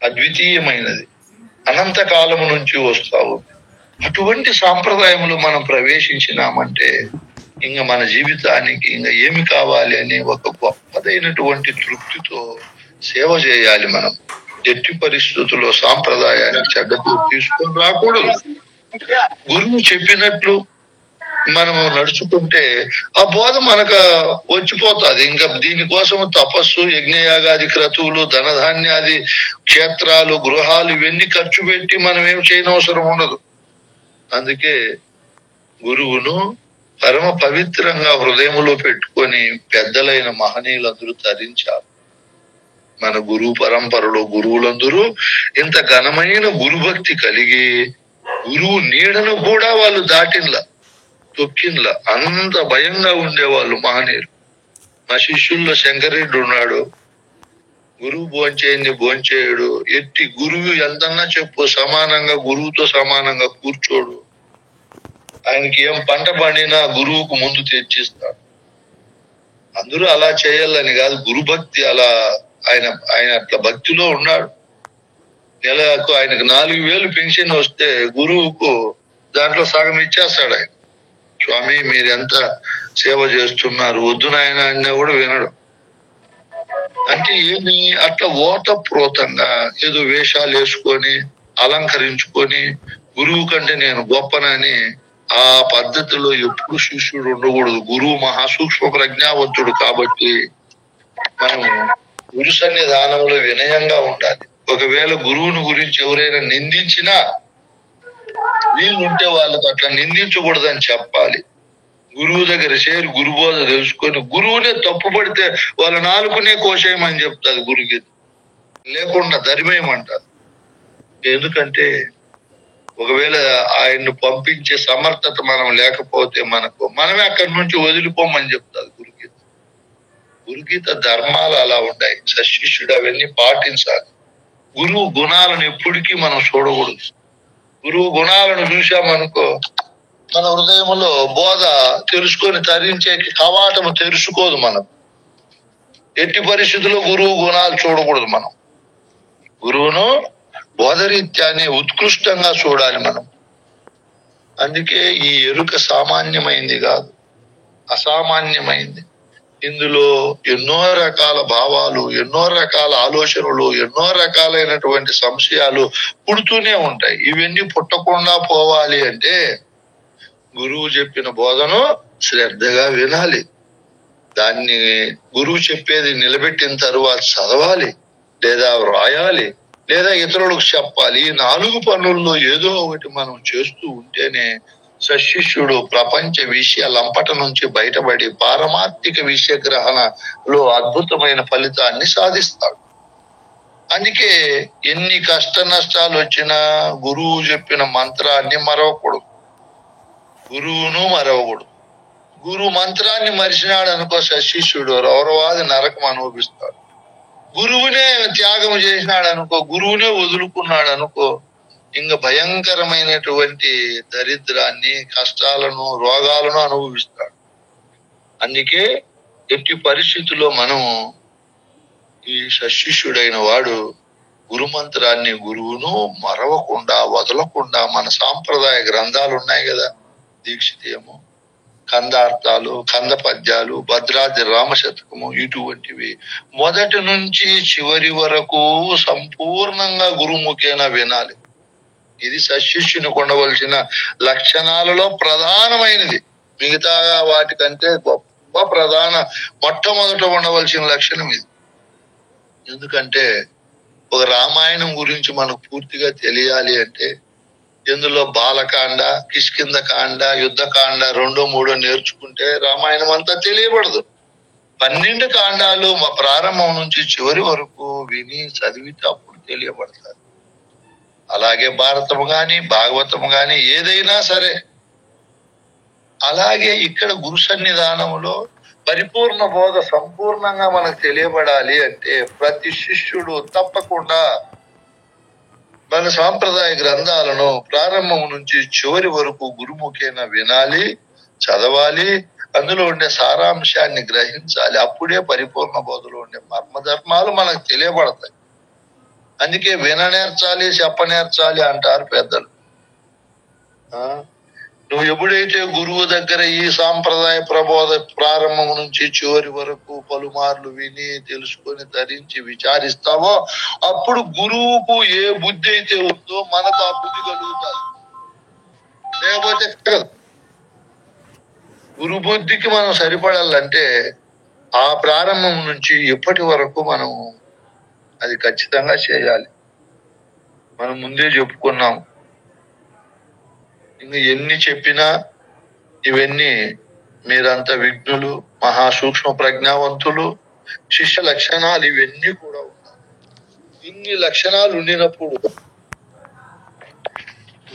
అద్వితీయమైనది, అనంత కాలము నుంచి వస్తా ఉంది. అటువంటి సాంప్రదాయంలో మనం ప్రవేశించినామంటే ఇంకా మన జీవితానికి ఇంకా ఏమి కావాలి అని ఒక గొప్పదైనటువంటి తృప్తితో సేవ చేయాలి. మనం ఎట్టి పరిస్థితుల్లో సాంప్రదాయానికి చెడ్డకు తీసుకొని రాకూడదు. గురువు చెప్పినట్లు మనము నడుచుకుంటే ఆ బోధ మనకు వచ్చిపోతుంది. ఇంకా దీనికోసం తపస్సు, యజ్ఞయాగాది క్రతువులు, ధనధాన్యాది క్షేత్రాలు, గృహాలు ఇవన్నీ ఖర్చు పెట్టి మనం ఏం చేయనవసరం ఉండదు. అందుకే గురువును పరమ పవిత్రంగా హృదయంలో పెట్టుకొని పెద్దలైన మహనీయులందరూ తరించారు. మన గురువు పరంపరలో గురువులందరూ ఇంత ఘనమైన గురుభక్తి కలిగి గురువు నీడను కూడా వాళ్ళు దాటిన్లా, తొక్కిన్లా, అంత భయంగా ఉండేవాళ్ళు మహనీయులు. మా శిష్యుల్లో శంకరెడ్డి ఉన్నాడు, గురువు భోంచేయండి భోంచేయుడు, ఎట్టి గురువు ఎంతన్నా చెప్పు సమానంగా గురువుతో సమానంగా కూర్చోడు, ఆయనకి ఏం పంట పండినా గురువుకు ముందు తెచ్చిస్తాడు. అందరూ అలా చేయాలని కాదు, గురు భక్తి అలా ఆయన అట్లా భక్తిలో ఉన్నాడు. నెలకు ఆయనకు 4,000 పెన్షన్ వస్తే గురువుకు దాంట్లో సగం ఇచ్చేస్తాడు. ఆయన స్వామి మీరెంత సేవ చేస్తున్నారు, వద్దు నాయన అన్నా కూడా వినడు. అంటే ఏమి అట్లా ఓతప్రోతంగా ఏదో వేషాలు వేసుకొని అలంకరించుకొని గురువు కంటే నేను గొప్పనని ఆ పద్ధతిలో ఎప్పుడు శిష్యుడు ఉండకూడదు. గురువు మహాసూక్ష్మ ప్రజ్ఞావంతుడు కాబట్టి మనం గురు సన్నిధానంలో వినయంగా ఉండాలి. ఒకవేళ గురువుని గురించి ఎవరైనా నిందించినా వీళ్ళుంటే వాళ్ళకు అట్లా నిందించకూడదని చెప్పాలి. గురువు దగ్గర చేరి గురుబోధ తెలుసుకొని గురువునే తప్పుపడితే వాళ్ళ నాలుగునే కోసేయమని చెప్తాది గురుగీత, లేకుండా ధర్మేయమంటారు. ఎందుకంటే ఒకవేళ ఆయన్ని పంపించే సమర్థత మనం లేకపోతే మనమే అక్కడి నుంచి వదిలిపోమని చెప్తాది గురుగీత. గురుగీత ధర్మాలు అలా ఉన్నాయి. సశిష్యుడు అవన్నీ పాటించాలి. గురువు గుణాలను ఎప్పటికీ మనం చూడకూడదు. గురువు గుణాలను చూసామనుకో మన హృదయంలో బోధ తెలుసుకొని తరించే కవాటము తెరుచుకోదు. మనం ఎట్టి పరిస్థితుల్లో గురువు గుణాలు చూడకూడదు. మనం గురువును బోధరీత్యాన్ని ఉత్కృష్టంగా చూడాలి మనం. అందుకే ఈ ఎరుక సామాన్యమైంది కాదు, అసామాన్యమైంది. ఇందులో ఎన్నో రకాల భావాలు, ఎన్నో రకాల ఆలోచనలు, ఎన్నో రకాలైనటువంటి సంశయాలు పుడుతూనే ఉంటాయి. ఇవన్నీ పుట్టకుండా పోవాలి అంటే గురువు చెప్పిన బోధను శ్రద్ధగా వినాలి. దాన్ని గురువు చెప్పేది నిలబెట్టిన తరువాత చదవాలి, లేదా వ్రాయాలి, లేదా ఇతరులకు చెప్పాలి. ఈ 4 పనుల్లో ఏదో ఒకటి మనం చేస్తూ ఉంటేనే సశిష్యుడు ప్రపంచ విషయ లంపట నుంచి బయటపడి పారమార్థిక విషయ గ్రహణలో అద్భుతమైన ఫలితాన్ని సాధిస్తాడు. అందుకే ఎన్ని కష్ట నష్టాలు వచ్చినా గురువు చెప్పిన మంత్రాన్ని మరవకూడదు, గురువును మరవకూడదు. గురువు మంత్రాన్ని మరిచినాడు అనుకో సశిష్యుడు రౌరవాది నరకం అనుభవిస్తాడు. గురువునే త్యాగం చేసినాడు అనుకో, గురువునే వదులుకున్నాడు అనుకో, ఇంకా భయంకరమైనటువంటి దరిద్రాన్ని, కష్టాలను, రోగాలను అనుభవిస్తాడు. అందుకే ఎట్టి పరిస్థితుల్లో మనము ఈ సశిష్యుడైన వాడు గురుమంత్రాన్ని, గురువును మరవకుండా వదలకుండా మన సాంప్రదాయ గ్రంథాలు ఉన్నాయి కదా, దీక్షితేమో కందార్థాలు, కంద పద్యాలు, భద్రాద్రి రామశతకము, ఇటువంటివి మొదటి నుంచి చివరి వరకు సంపూర్ణంగా గురుముఖేన వినాలి. ఇది సశిష్యుని ఉండవలసిన లక్షణాలలో ప్రధానమైనది. మిగతా వాటికంటే గొప్ప ప్రధాన మొట్టమొదట ఉండవలసిన లక్షణం ఇది. ఎందుకంటే ఒక రామాయణం గురించి మనకు పూర్తిగా తెలియాలి అంటే ఇందులో బాలకాండ, కిష్కింధకాండ, యుద్ధకాండ 2, 3 నేర్చుకుంటే రామాయణం అంతా తెలియబడదు. 12 కాండాలు ప్రారంభం నుంచి చివరి వరకు విని చదివితే అప్పుడు తెలియబడతారు. అలాగే భారతము గాని, భాగవతము గాని ఏదైనా సరే. అలాగే ఇక్కడ గురు సన్నిధానంలో పరిపూర్ణ బోధ సంపూర్ణంగా మనకు తెలియబడాలి అంటే ప్రతి శిష్యుడు తప్పకుండా మన సాంప్రదాయ గ్రంథాలను ప్రారంభం నుంచి చివరి వరకు గురుముఖేన వినాలి, చదవాలి, అందులో ఉండే సారాంశాన్ని గ్రహించాలి. అప్పుడే పరిపూర్ణ బోధలో ఉండే మర్మధర్మాలు మనకు తెలియబడతాయి. అందుకే విననేర్చాలి, చెప్పనేర్చాలి అంటారు పెద్దలు. నువ్వు ఎప్పుడైతే గురువు దగ్గర ఈ సాంప్రదాయ ప్రబోధ ప్రారంభం నుంచి చివరి వరకు పలుమార్లు విని తెలుసుకొని ధరించి విచారిస్తావో అప్పుడు గురువుకు ఏ బుద్ధి అయితే ఉందో మనకు ఆ బుద్ధి కలుగుతుంది. లేకపోతే గురు బుద్ధికి మనం సరిపడాలంటే ఆ ప్రారంభం నుంచి ఇప్పటి వరకు మనం అది ఖచ్చితంగా చేయాలి. మనం ముందే చెప్పుకున్నాం. ఇంకా ఎన్ని చెప్పినా ఇవన్నీ మీరంతా విఘ్నులు, మహాసూక్ష్మ ప్రజ్ఞావంతులు, శిష్య లక్షణాలు ఇవన్నీ కూడా ఉన్నాయి. ఇన్ని లక్షణాలు ఉండినప్పుడు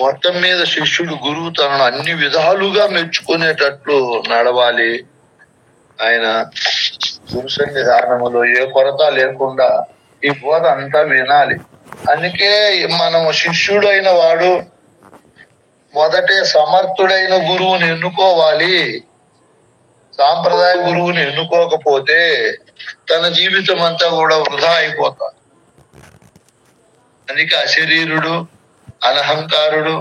మొత్తం మీద శిష్యుడు గురువు తనను అన్ని విధాలుగా మెచ్చుకునేటట్లు నడవాలి. ఆయన గురు సన్నిధానములో ఏ కొరత లేకుండా ఈ బోధ అంతా వినాలి. అందుకే మనము శిష్యుడు అయిన వాడు మొదటే సమర్థుడైన గురువుని ఎన్నుకోవాలి. సాంప్రదాయ గురువుని ఎన్నుకోకపోతే తన జీవితం అంతా కూడా వృధా అయిపోతాడు. అందుకే అశరీరుడు, అనహంకారుడు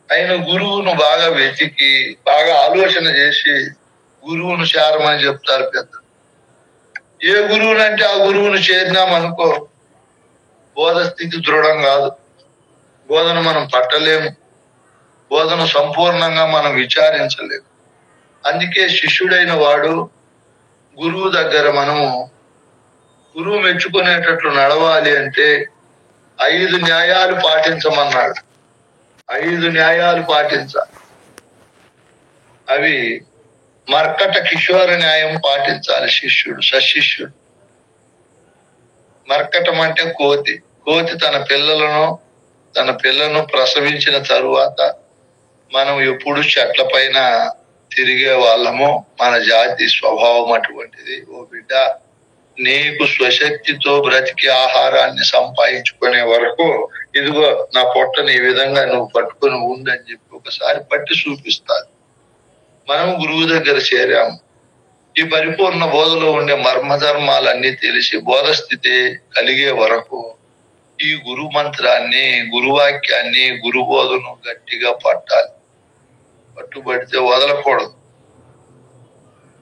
అయిన గురువును బాగా వెతికి బాగా ఆలోచన చేసి గురువును చేరమని చెప్తారు పెద్దలు. ఏ గురువునంటే ఆ గురువును చేరినామనుకో బోధ స్థితి దృఢం కాదు, బోధన మనం పట్టలేము, బోధన సంపూర్ణంగా మనం విచారించలేము. అందుకే శిష్యుడైన వాడు గురువు దగ్గర మనము గురువు మెచ్చుకునేటట్లు నడవాలి అంటే 5 న్యాయాలు పాటించమన్నాడు. 5 న్యాయాలు పాటించాలి. అవి మర్కట కిషోర న్యాయం పాటించాలి శిష్యుడు, సశిష్యుడు. మర్కటం అంటే కోతి. కోతి తన పిల్లను ప్రసవించిన తరువాత మనం ఎప్పుడు చెట్ల పైన తిరిగే వాళ్ళము. మన జాతి స్వభావం అటువంటిది. ఓ బిడ్డ, నీకు స్వశక్తితో బ్రతికి ఆహారాన్ని సంపాదించుకునే వరకు ఇదిగో నా పొట్టని ఈ విధంగా నువ్వు పట్టుకుని ఉందని చెప్పి ఒకసారి పట్టి చూపిస్తాను. మనం గురువు దగ్గర చేరాము. ఈ పరిపూర్ణ బోధలో ఉండే మర్మధర్మాలన్నీ తెలిసి బోధ స్థితి కలిగే వరకు ఈ గురు మంత్రాన్ని, గురువాక్యాన్ని, గురుబోధను గట్టిగా పట్టాలి. పట్టుబడితే వదలకూడదు.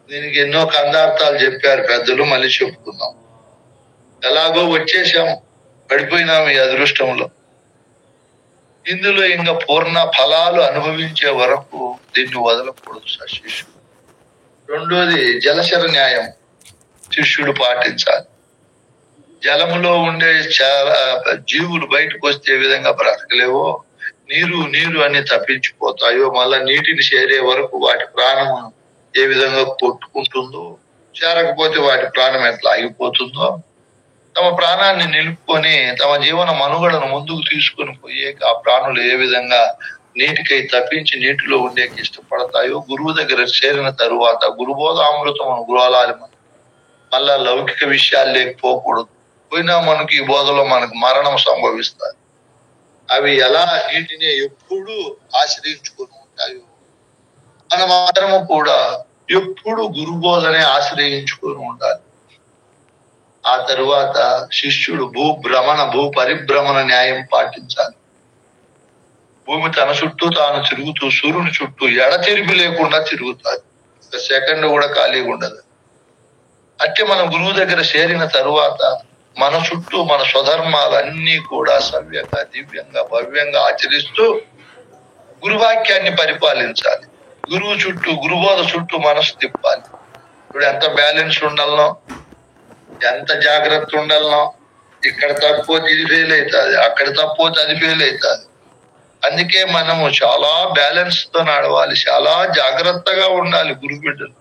దీనికి ఎన్నో కందార్థాలు చెప్పారు పెద్దలు, మళ్ళీ చెప్పుకుందాం. ఎలాగో వచ్చేసాం, పడిపోయినాము ఈ అదృష్టంలో. ఇందులో ఇంకా పూర్ణ ఫలాలు అనుభవించే వరకు దీన్ని వదలకూడదు శిష్యుడు. రెండోది జలచర న్యాయం శిష్యుడు పాటించాలి. జలములో ఉండే చాలా జీవులు బయటకు వస్తే ఏ విధంగా బ్రతకలేవో, నీరు అని తప్పించిపోతాయో, మళ్ళా నీటిని చేరే వరకు వాటి ప్రాణం ఏ విధంగా కొట్టుకుంటుందో, చేరకపోతే వాటి ప్రాణం ఎట్లా ఆగిపోతుందో, తమ ప్రాణాన్ని నిలుపుకొని తమ జీవన మనుగడను ముందుకు తీసుకొని పోయే ఆ ప్రాణులు ఏ విధంగా నీటికై తప్పించి నీటిలో ఉండేకి ఇష్టపడతాయో, గురువు దగ్గర చేరిన తరువాత గురుబోధ అమృతం గురువాలాలి. మళ్ళా లౌకిక విషయాలు లేకపోకూడదు. పోయినా మనకి ఈ బోధలో మనకు మరణం సంభవిస్తుంది. అవి ఎలా నీటిని ఎప్పుడు ఆశ్రయించుకొని ఉంటాయో మన మాత్రము కూడా ఎప్పుడు గురుబోధనే ఆశ్రయించుకొని ఉండాలి. ఆ తరువాత శిష్యుడు భూ పరిభ్రమణ న్యాయం పాటించాలి. భూమి తన చుట్టూ తాను తిరుగుతూ సూర్యుని చుట్టూ ఎడతెరిపి లేకుండా తిరుగుతాది. ఒక సెకండ్ కూడా ఖాళీగా ఉండదు. అంటే మనం గురువు దగ్గర చేరిన తరువాత మన చుట్టూ మన స్వధర్మాలన్నీ కూడా సవ్యంగా, దివ్యంగా, భవ్యంగా ఆచరిస్తూ గురువాక్యాన్ని పరిపాలించాలి. గురువు చుట్టూ, గురుబోధ చుట్టూ మనసు తిప్పాలి. ఇప్పుడు ఎంత బ్యాలెన్స్ ఉండాలనో, ఎంత జాగ్రత్త ఉండాలనో, ఇక్కడ తప్పిపోతే ఇది ఫెయిల్ అవుతుంది, అక్కడ తప్పిపోతే అది ఫెయిల్ అవుతుంది. అందుకే మనము చాలా బ్యాలెన్స్ తో నడవాలి, చాలా జాగ్రత్తగా ఉండాలి. గురువు బిడ్డలు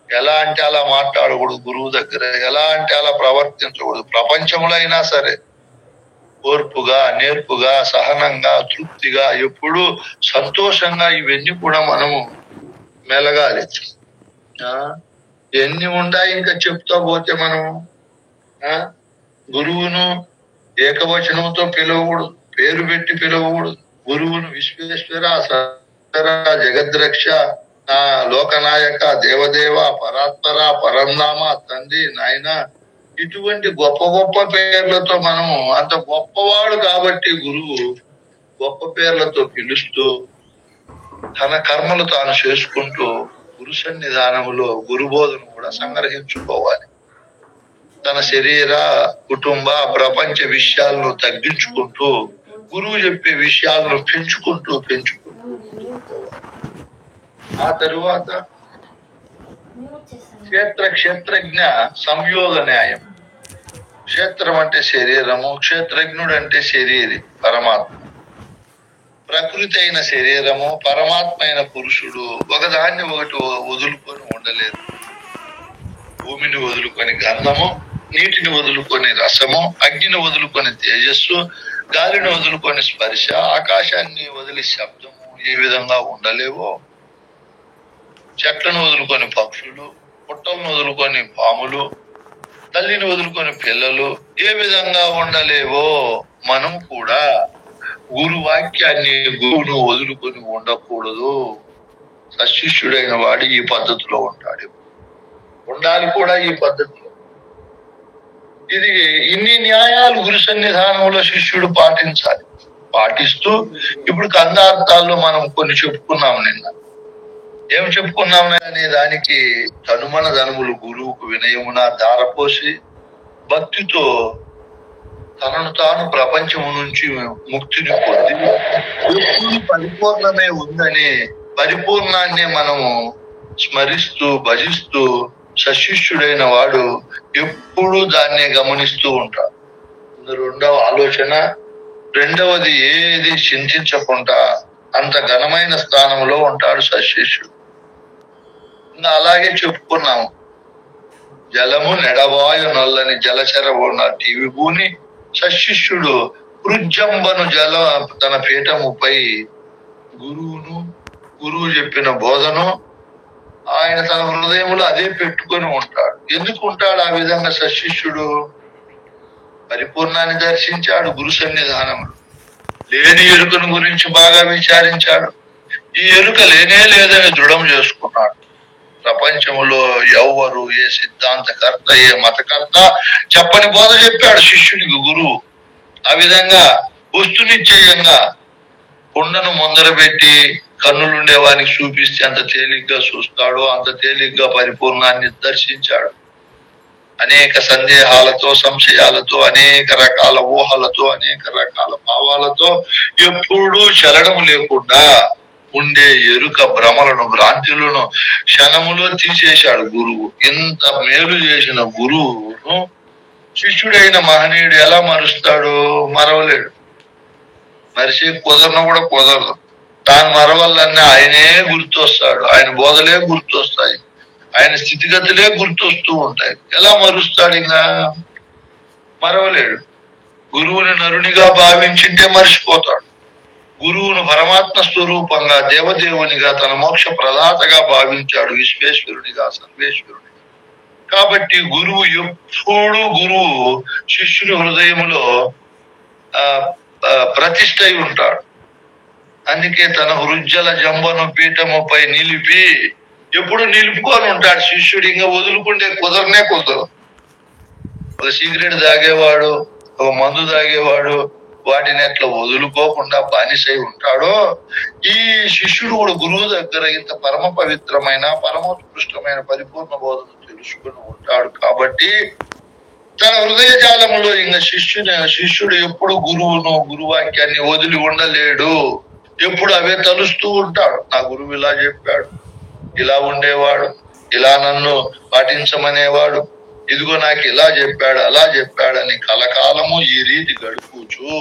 ఎలా అంటే అలా మాట్లాడకూడదు, గురువు దగ్గర ఎలా అంటే అలా ప్రవర్తించకూడదు. ప్రపంచంలో అయినా సరే ఓర్పుగా, నేర్పుగా, సహనంగా, తృప్తిగా, ఎప్పుడు సంతోషంగా ఇవన్నీ కూడా మనము మెలగాలి. ఎన్ని ఉంటాయి ఇంకా చెప్తా పోతే మనము. గురువును ఏకవచనంతో పిలవకూడదు, పేరు పెట్టి పిలవకూడదు. గురువును విశ్వేశ్వర, సర, జగద్రక్ష, లోకనాయక, దేవదేవ, పరాత్పర, పరంధామ, తండ్రి, నాయన, ఇటువంటి గొప్ప గొప్ప పేర్లతో మనము, అంత గొప్పవాడు కాబట్టి గురువు గొప్ప పేర్లతో పిలుస్తూ తన కర్మలు తాను చేసుకుంటూ గురు సన్నిధానములో గురుబోధను కూడా సంగ్రహించుకోవాలి. తన శరీర, కుటుంబ, ప్రపంచ విషయాలను తగ్గించుకుంటూ గురువు చెప్పే విషయాలను పెంచుకుంటూ ఆ తరువాత క్షేత్రజ్ఞ సంయోగ న్యాయం. క్షేత్రం అంటే శరీరము, క్షేత్రజ్ఞుడు అంటే శరీరి పరమాత్మ. ప్రకృతి అయిన శరీరము, పరమాత్మ అయిన పురుషుడు ఒకదాన్ని ఒకటి వదులుకొని ఉండలేదు. భూమిని వదులుకొని గంధము, నీటిని వదులుకొని రసము, అగ్నిని వదులుకొని తేజస్సు, గాలిని వదులుకొని స్పర్శ, ఆకాశాన్ని వదిలి శబ్దము ఏ విధంగా ఉండలేవో, చెట్లను వదులుకొని పక్షులు, పుట్టలను వదులుకొని పాములు, తల్లిని వదులుకొని పిల్లలు ఏ విధంగా ఉండలేవో మనం కూడా గురు వాక్యాన్ని, గురువును వదులుకొని ఉండకూడదు. సశిష్యుడైన వాడు ఈ పద్ధతిలో ఉంటాడు, ఉండాలి కూడా ఈ పద్ధతిలో. ఇది ఇన్ని న్యాయాలు గురు సన్నిధానంలో శిష్యుడు పాటించాలి. పాటిస్తూ ఇప్పుడు కందార్థాల్లో మనం కొన్ని చెప్పుకున్నాము. నిన్న ఏం చెప్పుకున్నాము అనే దానికి తనుమన ధనములు గురువుకు వినయమున ధారపోసి భక్తితో తనను తాను ప్రపంచము నుంచి ముక్తిని పొంది ఎప్పుడు పరిపూర్ణమే ఉందని పరిపూర్ణాన్ని మనము స్మరిస్తూ భజిస్తూ సశిష్యుడైన వాడు ఎప్పుడు దాన్నే గమనిస్తూ ఉంటాడు. రెండవ ఆలోచన, రెండవది ఏది చింతించకుండా అంత ఘనమైన స్థానంలో ఉంటాడు సశిష్యుడు. ఇంకా అలాగే చెప్పుకున్నాము, జలము నెడవాయు నల్లని జలచరవు నా టీవి భూని సశిష్యుడు హృజ్జంబను జల తన పీఠముపై గురువు చెప్పిన బోధను ఆయన తన హృదయంలో అదే పెట్టుకొని ఉంటాడు. ఎందుకు ఉంటాడు ఆ విధంగా సశిష్యుడు? పరిపూర్ణాన్ని దర్శించాడు గురు సన్నిధానంలో. లేని ఎరుకను గురించి బాగా విచారించాడు. ఈ ఎరుక లేనే లేదని దృఢం చేసుకున్నాడు. ప్రపంచంలో ఎవరు, ఏ సిద్ధాంతకర్త, ఏ మతకర్త చెప్పని బోధ చెప్పాడు శిష్యుడికి గురువు. ఆ విధంగా వస్తునిశ్చయంగా కొండను ముందర పెట్టి కన్నులుండే వారికి చూపిస్తే అంత తేలిగ్గా చూస్తాడో అంత తేలిగ్గా పరిపూర్ణాన్ని దర్శించాడు. అనేక సందేహాలతో, సంశయాలతో, అనేక రకాల ఊహలతో, అనేక రకాల భావాలతో ఎప్పుడూ చలనము లేకుండా ఉండే ఎరుక భ్రమలను, భ్రాంతులను క్షణములో తీసేశాడు గురువు. ఇంత మేలు చేసిన గురువును శిష్యుడైన మహనీయుడు ఎలా మరుస్తాడు? మరవలేడు. మరిసే కుదరను కూడా కుదరదు. తాను మరవల్లన్నీ ఆయనే గుర్తొస్తాడు, ఆయన బోధలే గుర్తొస్తాయి, ఆయన స్థితిగతులే గుర్తొస్తూ ఉంటాయి. ఎలా మరుస్తాడు? ఇంకా మరవలేడు. గురువుని నరునిగా భావించింటే మర్చిపోతాడు. గురువును పరమాత్మ స్వరూపంగా, దేవదేవునిగా, తన మోక్ష ప్రదాతగా భావించాడు, విశ్వేశ్వరునిగా, సర్వేశ్వరునిగా. కాబట్టి గురువు ఎప్పుడు శిష్యుని హృదయంలో ప్రతిష్ఠ అయి ఉంటాడు. అందుకే తన హృజ్జల జంబను పీఠముపై నిలిపి ఎప్పుడు నిలుపుకొని ఉంటాడు శిష్యుడు. ఇంకా వదులుకుంటే కుదరనే కుదరదు. ఒక సిగరెట్ తాగేవాడు, ఒక మందు తాగేవాడు, వాటిని ఎట్లా వదులుకోకుండా బానిసై ఉంటాడో, ఈ శిష్యుడు కూడా గురువు దగ్గర ఇంత పరమ పవిత్రమైన పరమోత్కృష్టమైన పరిపూర్ణ బోధన తెలుసుకుని ఉంటాడు. కాబట్టి తన హృదయ జాలములో ఇంకా శిష్యుడు ఎప్పుడు గురువాక్యాన్ని వదిలి ఉండలేడు. ఎప్పుడు అవే తలుస్తూ ఉంటాడు. నా గురువు ఇలా చెప్పాడు, ఇలా ఉండేవాడు, ఇలా నన్ను పాటించమనేవాడు, ఇదిగో నాకు ఇలా చెప్పాడు అలా చెప్పాడని కలకాలము ఈ రీతి గడుపుచు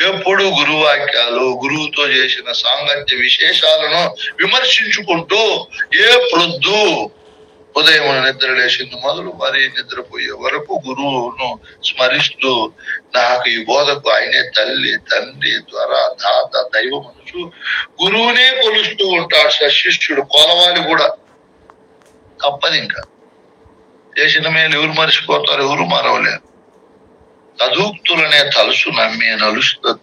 ఎప్పుడు గురువాక్యాలు, గురువుతో చేసిన సాంగత్య విశేషాలను విమర్శించుకుంటూ ఏ ప్రొద్దు ఉదయం నిద్ర లేచింది మొదలు మరి నిద్రపోయే వరకు గురువును స్మరిస్తూ నాకు ఈ బోధకు ఆయనే తల్లి, తండ్రి, త్వర, దాత, దైవమనుచు గురువునే కొలుస్తూ ఉంటాడు శిష్యుడు. కొలవాలి కూడా తప్పదు. ఇంకా చేసిన మేలు ఎవరు మర్చిపోతారు? ఎవరు మరవలేరు. తదూక్తులనే తలుసు నమ్మి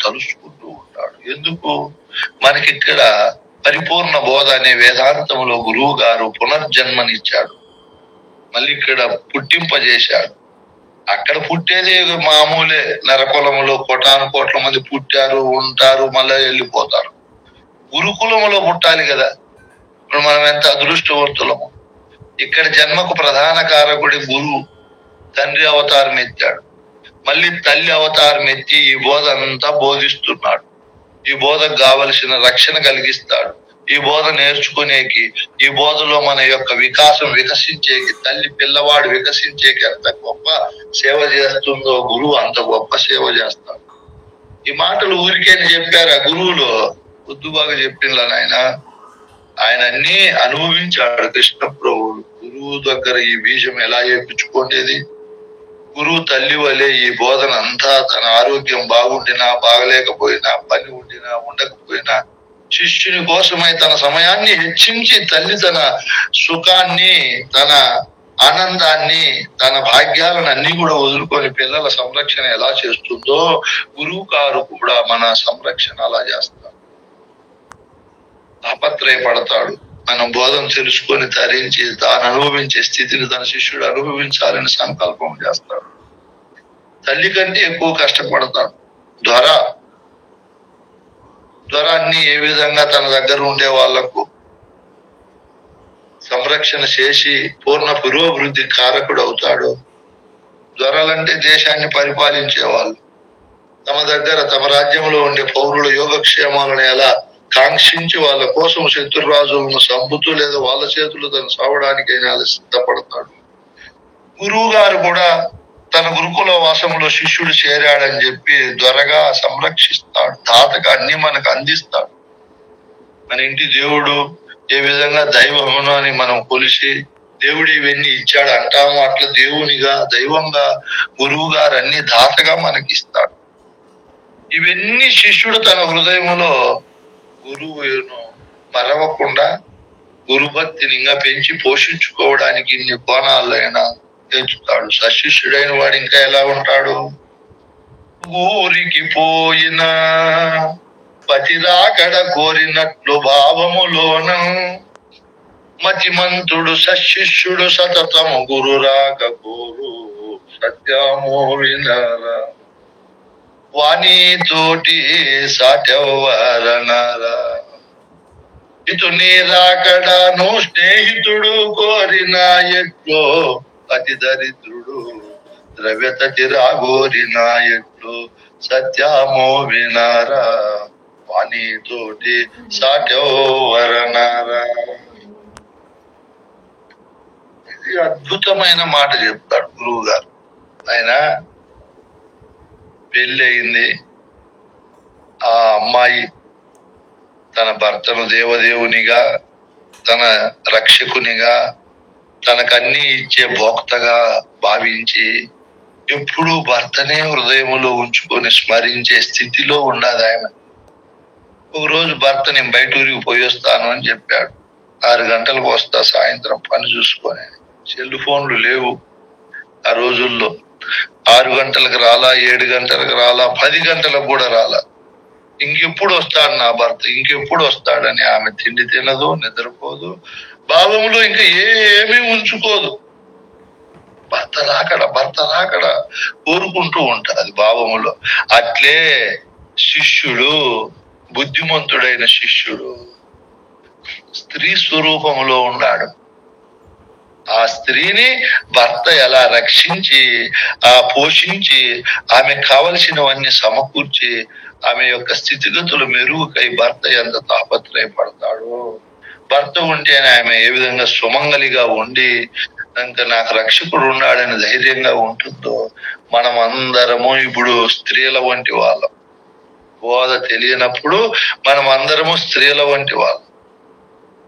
తలుసుకుంటూ ఉంటాడు. ఎందుకు? మనకిక్కడ పరిపూర్ణ బోధ అనే వేదాంతంలో గురువు గారు పునర్జన్మనిచ్చాడు, మళ్ళీ ఇక్కడ పుట్టింపజేశాడు. అక్కడ పుట్టేది మామూలే, నరకులములో కోటాను కోట్ల మంది పుట్టారు, ఉంటారు, మళ్ళీ వెళ్ళిపోతారు. గురుకులములో పుట్టాలి కదా. ఇప్పుడు మనం ఎంత అదృష్టవంతులము. ఇక్కడ జన్మకు ప్రధాన కారకుడి గురువు తండ్రి అవతారం ఎత్తాడు, మళ్ళీ తల్లి అవతారం ఎత్తి ఈ బోధ అంతా బోధిస్తున్నాడు. ఈ బోధకు కావలసిన రక్షణ కలిగిస్తాడు. ఈ బోధ నేర్చుకునేకి, ఈ బోధలో మన యొక్క వికాసం వికసించేకి, తల్లి పిల్లవాడు వికసించేకి ఎంత గొప్ప సేవ చేస్తుందో గురువు అంత గొప్ప సేవ చేస్తాడు. ఈ మాటలు ఊరికేని చెప్పారు ఆ గురువులో? బుద్ధుబాగా చెప్పిండ్లా నాయన. ఆయన అన్ని అనుభవించాడు కృష్ణ ప్రభువు. గురువు దగ్గర ఈ బీజం ఎలా వేయించుకునేది? గురువు తల్లి వలె ఈ బోధన అంతా తన ఆరోగ్యం బాగుండినా బాగలేకపోయినా, పని ఉండినా ఉండకపోయినా శిష్యుని కోసమై తన సమయాన్ని హెచ్చించి తల్లి తన సుఖాన్ని, తన ఆనందాన్ని, తన భాగ్యాలను అన్ని కూడా వదులుకొని పిల్లల సంరక్షణ ఎలా చేస్తుందో గురువు గారు కూడా మన సంరక్షణ అలా చేస్తారు. తాపత్రయపడతాడు. మనం బోధన తెలుసుకొని తరించి తాను అనుభవించే స్థితిని తన శిష్యుడు అనుభవించాలని సంకల్పం చేస్తాడు. తల్లి కంటే ఎక్కువ కష్టపడతాడు. జ్వరాన్ని ఏ విధంగా తన దగ్గర ఉండే వాళ్లకు సంరక్షణ చేసి పూర్ణ పురోభివృద్ధి కారకుడు అవుతాడు. జ్వరాలంటే దేశాన్ని పరిపాలించే వాళ్ళు తమ దగ్గర తమ రాజ్యంలో ఉండే పౌరుల యోగక్షేమాలను ఎలా కాంక్షించి వాళ్ళ కోసం శత్రురాజులను సంపుతూ లేదా వాళ్ళ చేతులు తను సావడానికైనా సిద్ధపడతాడు. గురువు గారు కూడా తన గురుకుల వాసంలో శిష్యుడు చేరాడని చెప్పి త్వరగా సంరక్షిస్తాడు. తాతగా అన్ని మనకు అందిస్తాడు. మన ఇంటి దేవుడు ఏ విధంగా దైవమును అని మనం కొలిసి దేవుడు ఇవన్నీ ఇచ్చాడు అంటాము, అట్లా దేవునిగా దైవంగా గురువు గారు అన్ని దాతగా మనకిస్తాడు. ఇవన్నీ శిష్యుడు తన హృదయంలో గురువును మరవకుండా గురుభక్తిని ఇంకా పెంచి పోషించుకోవడానికి ఇన్ని కోణాలైనా తెచ్చుతాడు. సశిష్యుడైన వాడు ఇంకా ఎలా ఉంటాడు? ఊరికి పోయిన పతిరాకడ కోరినట్లు భావములోన మతిమంతుడు సశిష్యుడు సతతము గురు రాక కోరు సత్యమో వినరా వాణి తోటి సాటెవ్వరనరా ఇటు నీరాకడాను స్నేహితుడు కోరిన ఎట్లో అతి దరిద్రుడు ద్రవ్యతటి రాగోరిన ఎట్లు సత్యమో వినారా వాణి తోటి సాటెవ్వరనరా. ఇది అద్భుతమైన మాట చెప్తాడు గురువు గారు. ఆయన పెళ్లి అయింది. ఆ అమ్మాయి తన భర్తను దేవదేవునిగా, తన రక్షకునిగా, తనకన్నీ ఇచ్చే భోక్తగా భావించి ఎప్పుడూ భర్తనే హృదయంలో ఉంచుకొని స్మరించే స్థితిలో ఉన్నది ఆయన. ఒకరోజు భర్త నేను బయట ఊరికి పోయి వస్తాను అని చెప్పాడు. 6 గంటలకు వస్తా సాయంత్రం పని చూసుకొని. సెల్ ఫోన్లు లేవు ఆ రోజుల్లో. 6 గంటలకు రాలా, 7 గంటలకు రాలా, 10 గంటలకు కూడా రాలా. ఇంకెప్పుడు వస్తాడు నా భర్త, ఇంకెప్పుడు వస్తాడని ఆమె తిండి తినదు, నిద్రపోదు, భావంలో ఇంకా ఏమీ ఉంచుకోదు. భర్త రాకడ కోరుకుంటూ ఉంటుంది భావములో. అట్లే శిష్యుడు, బుద్ధిమంతుడైన శిష్యుడు స్త్రీ స్వరూపంలో ఉన్నాడు. ఆ స్త్రీని భర్త ఎలా రక్షించి పోషించి ఆమెకు కావలసినవన్నీ సమకూర్చి ఆమె యొక్క స్థితిగతులు మెరుగుకై భర్త ఎంత తాపత్రయపడతాడో, భర్త ఉంటేనే ఆమె ఏ విధంగా సుమంగలిగా ఉండి ఇంకా నాకు రక్షకుడు ఉన్నాడని ధైర్యంగా ఉంటుందో, మనం అందరము ఇప్పుడు స్త్రీల వంటి వాళ్ళం. బోధ తెలియనప్పుడు మనం అందరము స్త్రీల వంటి వాళ్ళం.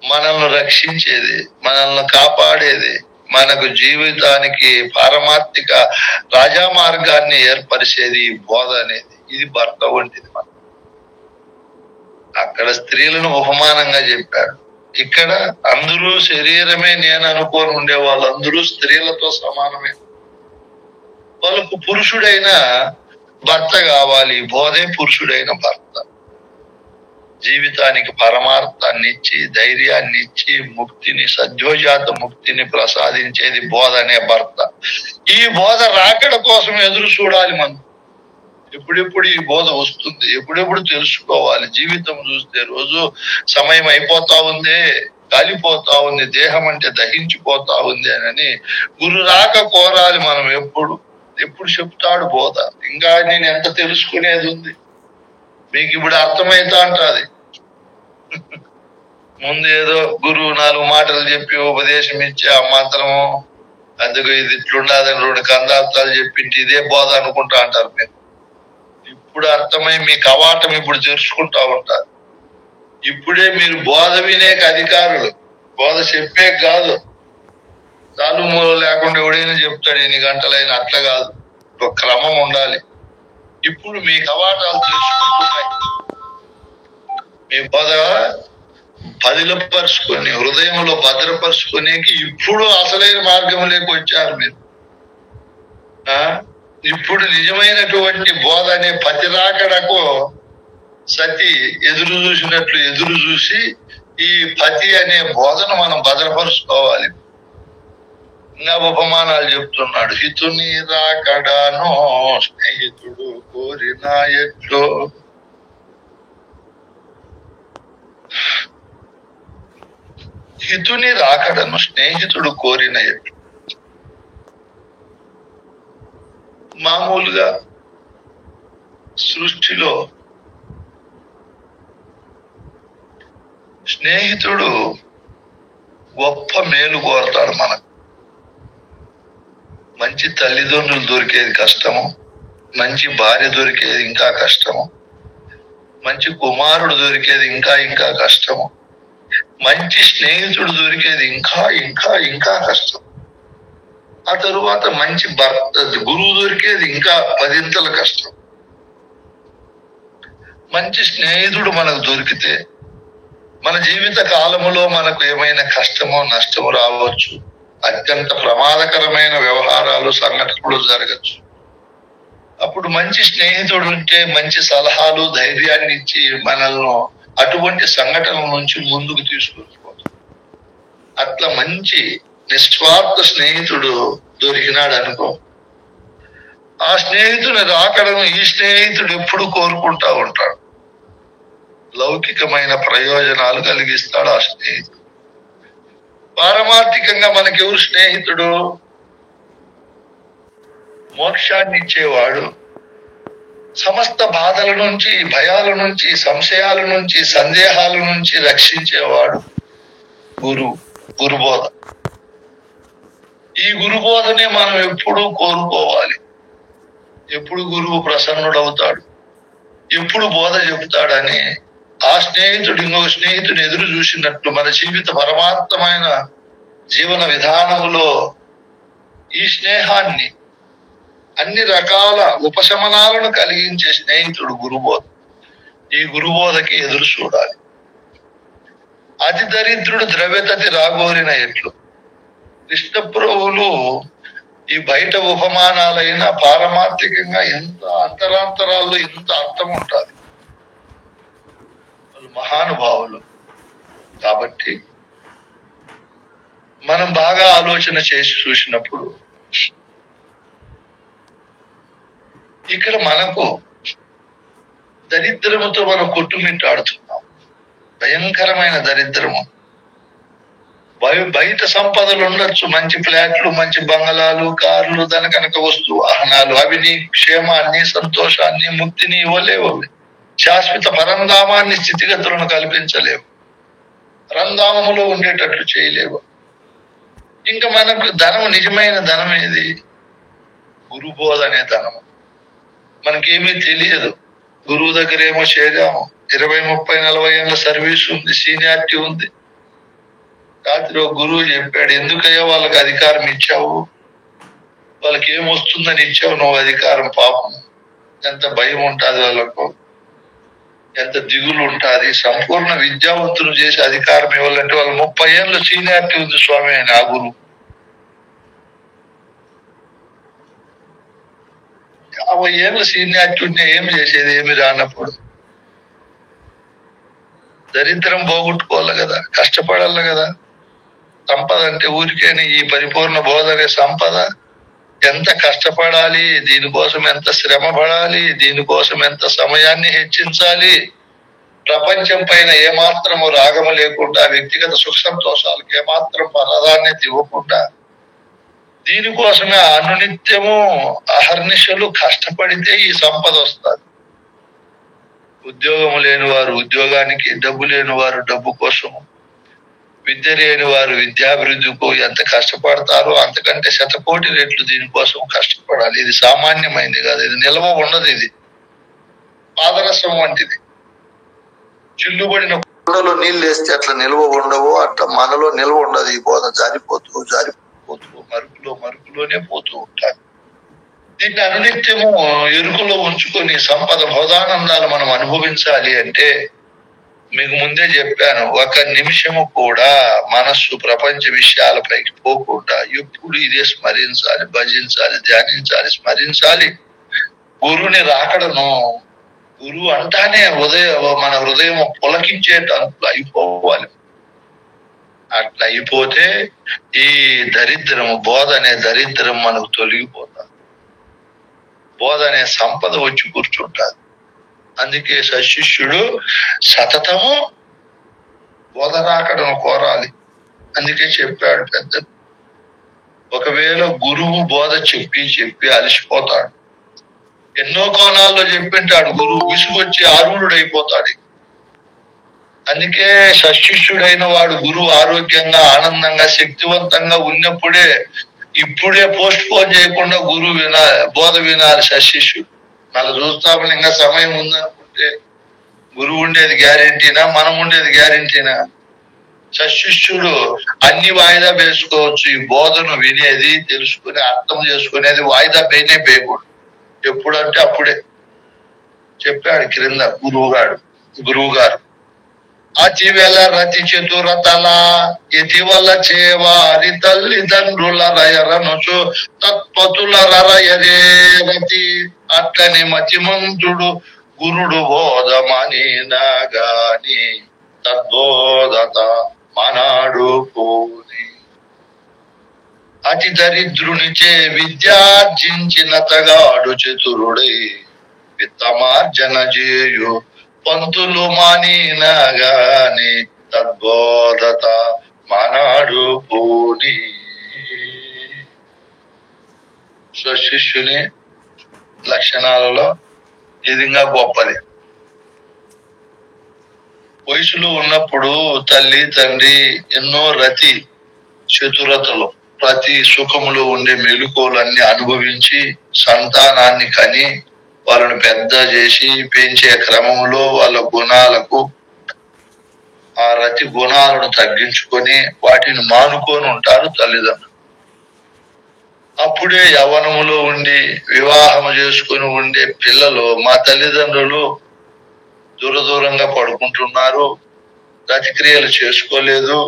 మనల్ని రక్షించేది, మనల్ని కాపాడేది, మనకు జీవితానికి పారమార్థిక రాజా మార్గాన్ని ఏర్పరిచేది బోధ అనేది. ఇది భర్త వంటిది. మనం అక్కడ స్త్రీలను ఉపమానంగా చెప్పాడు, ఇక్కడ అందరూ శరీరమే నేను అనుకోని ఉండే వాళ్ళందరూ స్త్రీలతో సమానమే. వాళ్ళకు పురుషుడైన భర్త కావాలి. బోధే పురుషుడైన భర్త. జీవితానికి పరమార్థాన్ని ఇచ్చి, ధైర్యాన్ని ఇచ్చి, ముక్తిని, సద్యోజాత ముక్తిని ప్రసాదించేది బోధ అనే భర్త. ఈ బోధ రాకడ కోసం ఎదురు చూడాలి మనం. ఎప్పుడెప్పుడు ఈ బోధ వస్తుంది, ఎప్పుడెప్పుడు తెలుసుకోవాలి. జీవితం చూస్తే రోజు సమయం అయిపోతా ఉంది, కాలిపోతా ఉంది, దేహం అంటే దహించిపోతా ఉంది అని గురు రాక కోరాలి మనం. ఎప్పుడు చెప్తాడు బోధ? ఇంకా నేను ఎంత తెలుసుకునేది ఉంది. మీకు ఇప్పుడు అర్థమైతా అంటది. ముందు ఏదో గురువు 4 మాటలు చెప్పి ఉపదేశం ఇచ్చి ఆ మంత్రము అందుకు ఇది ఇట్లుండదని 2 కందార్థాలు చెప్పింటి ఇదే బోధ అనుకుంటా అంటారు మీరు. ఇప్పుడు అర్థమై మీ కవాటం ఇప్పుడు తెరుచుకుంటా ఉంటారు. ఇప్పుడే మీరు బోధ వినేక అధికారులు, బోధ చెప్పే కాదు. చాలు మూల లేకుండా ఎవడైనా చెప్తాడు ఎన్ని గంటలైనా, అట్లా కాదు. ఒక క్రమం ఉండాలి. ఇప్పుడు మీ కవాటాలు తెరుచుకుంటున్నాయి. మీ బోధ పదిలపరుచుకొని హృదయంలో భద్రపరుచుకునేకి ఇప్పుడు అసలైన మార్గంలోకి వచ్చారు మీరు. ఇప్పుడు నిజమైనటువంటి బోధ అనే పతిరాకడకు సతి ఎదురు చూసినట్లు ఎదురు చూసి ఈ పతి అనే బోధను మనం భద్రపరుచుకోవాలి. ఇంకా ఉపమానాలు చెప్తున్నాడు. హితుని రాకడానో స్నేహితుడు కోరిన ఎట్లో. హితుని రాకడను స్నేహితుడు కోరిన ఎట్లు. మామూలుగా సృష్టిలో స్నేహితుడు గొప్ప మేలు కోరతాడు మనకు. మంచి తల్లిదండ్రులు దొరికేది కష్టము, మంచి భార్య దొరికేది ఇంకా కష్టము, మంచి కుమారుడు దొరికేది ఇంకా ఇంకా కష్టము, మంచి స్నేహితుడు దొరికేది ఇంకా ఇంకా ఇంకా కష్టం. ఆ తరువాత మంచి భర్త గురువు దొరికేది ఇంకా 10 కష్టం. మంచి స్నేహితుడు మనకు దొరికితే మన జీవిత కాలములో మనకు ఏమైనా కష్టమో నష్టమో రావచ్చు. అత్యంత ప్రమాదకరమైన వ్యవహారాలు సంఘటనలు జరగచ్చు. అప్పుడు మంచి స్నేహితుడు ఉంటే మంచి సలహాలు ధైర్యాన్ని ఇచ్చి మనల్ని అటువంటి సంఘటనల నుంచి ముందుకు తీసుకొచ్చిపోతాడు. అట్లా మంచి నిస్వార్థ స్నేహితుడు దొరికినాడు అనుకో, ఆ స్నేహితుని రాకడను ఈ స్నేహితుడు ఎప్పుడు కోరుకుంటా ఉంటాడు. లౌకికమైన ప్రయోజనాలు కలిగిస్తాడు ఆ స్నేహితుడు. పారమార్థికంగా మనకెవరు స్నేహితుడు? మోక్షాన్ని ఇచ్చేవాడు, సమస్త బాధల నుంచి, భయాల నుంచి, సంశయాల నుంచి, సందేహాల నుంచి రక్షించేవాడు గురుబోధ. ఈ గురుబోధనే మనం ఎప్పుడూ కోరుకోవాలి. ఎప్పుడు గురువు ప్రసన్నుడవుతాడు, ఎప్పుడు బోధ చెబుతాడని ఆ స్నేహితుడు ఇంకొక స్నేహితుడు ఎదురు చూసినట్లు మన జీవిత పరమార్థమైన జీవన విధానములో ఈ స్నేహాన్ని, అన్ని రకాల ఉపశమనాలను కలిగించే స్నేహితుడు గురుబోధ. ఈ గురుబోధకి ఎదురు చూడాలి. అతి దరిద్రుడు ద్రవ్యతతి రాగోరిన ఎట్లు. కృష్ణప్రభువులు ఈ బయట ఉపమానాలైన పారమార్థికంగా ఎంత అంతరాంతరాల్లో ఎంత అర్థం ఉంటుంది. వాళ్ళు మహానుభావులు. కాబట్టి మనం బాగా ఆలోచన చేసి చూసినప్పుడు ఇక్కడ మనకు దరిద్రముతో మనం కొట్టుమిట్టాడుతున్నాం. భయంకరమైన దరిద్రము. బయట సంపదలు ఉండొచ్చు, మంచి ఫ్లాట్లు, మంచి బంగళాలు, కార్లు, కనుక వస్తు వాహనాలు. అవి నీ క్షేమాన్ని, సంతోషాన్ని, ముక్తిని ఇవ్వలేవు. శాశ్వత పరంధామాన్ని, స్థితిగతులను కల్పించలేవు. పరంధామములో ఉండేటట్లు చేయలేవు. ఇంకా మనకు ధనం, నిజమైన ధనం ఏది? గురుబోధ అనే ధనము. మనకేమీ తెలియదు. గురువు దగ్గర ఏమో చేరాము, 20, 30, 40 ఏళ్ళ సర్వీస్ ఉంది, సీనియారిటీ ఉంది. రాత్రి ఒక గురువు చెప్పాడు, ఎందుకయ్యా వాళ్ళకి అధికారం ఇచ్చావు? వాళ్ళకి ఏమొస్తుందని ఇచ్చావు నువ్వు అధికారం? పాపం ఎంత భయం ఉంటుంది వాళ్ళకు, ఎంత దిగులు ఉంటుంది. సంపూర్ణ విద్యావంతులు చేసి అధికారం ఇవ్వాలంటే వాళ్ళు 30 ఏళ్ళ సీనియారిటీ ఉంది స్వామి అని. ఆ గురువు 50 ఏళ్ళ సీనియారిటీ ఉంటే ఏమి చేసేది? ఏమి రానప్పుడు దరిద్రం పోగొట్టుకోవాలి కదా, కష్టపడాలి కదా. సంపద అంటే ఊరికేనే ఈ పరిపూర్ణ బోధనే సంపద. ఎంత కష్టపడాలి, దీనికోసం ఎంత శ్రమ పడాలి, దీనికోసం ఎంత సమయాన్ని హెచ్చించాలి. ప్రపంచం పైన ఏమాత్రము రాగము లేకుండా, వ్యక్తిగత సుఖ సంతోషాలకు ఏమాత్రం ప్రాధాన్యత ఇవ్వకుండా, దీనికోసమే అనునిత్యము అహర్నిశలు కష్టపడితే ఈ సంపద వస్తుంది. ఉద్యోగము లేని వారు ఉద్యోగానికి, డబ్బు లేని వారు డబ్బు కోసము, విద్య లేని వారు విద్యాభివృద్ధికు ఎంత కష్టపడతారో అంతకంటే 100 కోటి రెట్లు దీనికోసం కష్టపడాలి. ఇది సామాన్యమైనది కాదు. ఇది నిల్వ ఉండదు. ఇది పాదరసం వంటిది. చిల్లుబడిన కుండలో నీళ్ళు వేస్తే అట్లా నిల్వ ఉండవు, అట్లా మనలో నిల్వ ఉండదు. ఈ బోధ జారిపోతూ మరుపులోనే పోతూ ఉంటారు. దీన్ని అనునిత్యము ఎరుకలో ఉంచుకొని సంపద బోధానందాలు మనం అనుభవించాలి అంటే, మీకు ముందే చెప్పాను, 1 నిమిషము కూడా మనస్సు ప్రపంచ విషయాలపైకి పోకుండా ఎప్పుడు ఇదే స్మరించాలి, భజించాలి, ధ్యానించాలి, స్మరించాలి. గురువుని రాకడను, గురువు అంటానే మన హృదయం పులకించేటట్లు అయిపోవాలి. అట్లా అయిపోతే ఈ దరిద్రము, బోధ అనే దరిద్రం మనకు తొలగిపోతుంది. బోధ అనే సంపద వచ్చి కూర్చుంటారు. అందుకే సశిష్యుడు సతతము బోధ రాకడను కోరాలి. అందుకే చెప్పాడు పెద్ద, ఒకవేళ గురువు బోధ చెప్పి అలసిపోతాడు. ఎన్నో కోణాల్లో చెప్పింటాడు గురువు, విసుగొచ్చి ఆరూఢుడైపోతాడు. అందుకే సశిష్యుడైన వాడు గురువు ఆరోగ్యంగా, ఆనందంగా, శక్తివంతంగా ఉన్నప్పుడే, ఇప్పుడే పోస్ట్ పోన్ చేయకుండా గురువు బోధ వినాలి సశిష్యుడు. మళ్ళీ చూస్తామని ఇంకా సమయం ఉందనుకుంటే గురువు ఉండేది గ్యారెంటీనా, మనం ఉండేది గ్యారెంటీనా? సశిష్యుడు అన్ని వాయిదా వేసుకోవచ్చు. ఈ బోధను వినేది, తెలుసుకుని అర్థం చేసుకునేది వాయిదా వేయకూడదు. ఎప్పుడంటే అప్పుడే చెప్పాడు క్రింద గురువు గారు. అతివెల రతి చతురతల ఇటీవల చేవారి తల్లిదండ్రుల రయరనుచు తత్పతుల రరయరే రతి అట్లని మతిమంతుడు గురుడు బోధమనినా గాని తద్బోధత మనాడు పోని. అతి దరిద్రునిచే విద్యార్జించినతగాడు చతురుడై విత్తమార్జన చేయు పంతులు మానినా గాని తద్బోధత మనాడు పోని. శిష్యుని లక్షణాలలో ఇదిగా గొప్పది. వయసులో ఉన్నప్పుడు తల్లి తండ్రి ఎన్నో రతి చతురతలు, ప్రతి సుఖములో ఉండే మెలుకోలన్నీ అనుభవించి సంతానాన్ని కని వాళ్ళను పెద్ద చేసి పెంచే క్రమంలో వాళ్ళ గుణాలకు, ఆ రతి గుణాలను తగ్గించుకొని వాటిని మానుకొని ఉంటారు తల్లిదండ్రులు. అప్పుడే యవ్వనములో ఉండి వివాహం చేసుకుని ఉండే పిల్లలు, మా తల్లిదండ్రులు దూరంగా పడుకుంటున్నారు, రతిక్రియలు చేసుకోలేదు,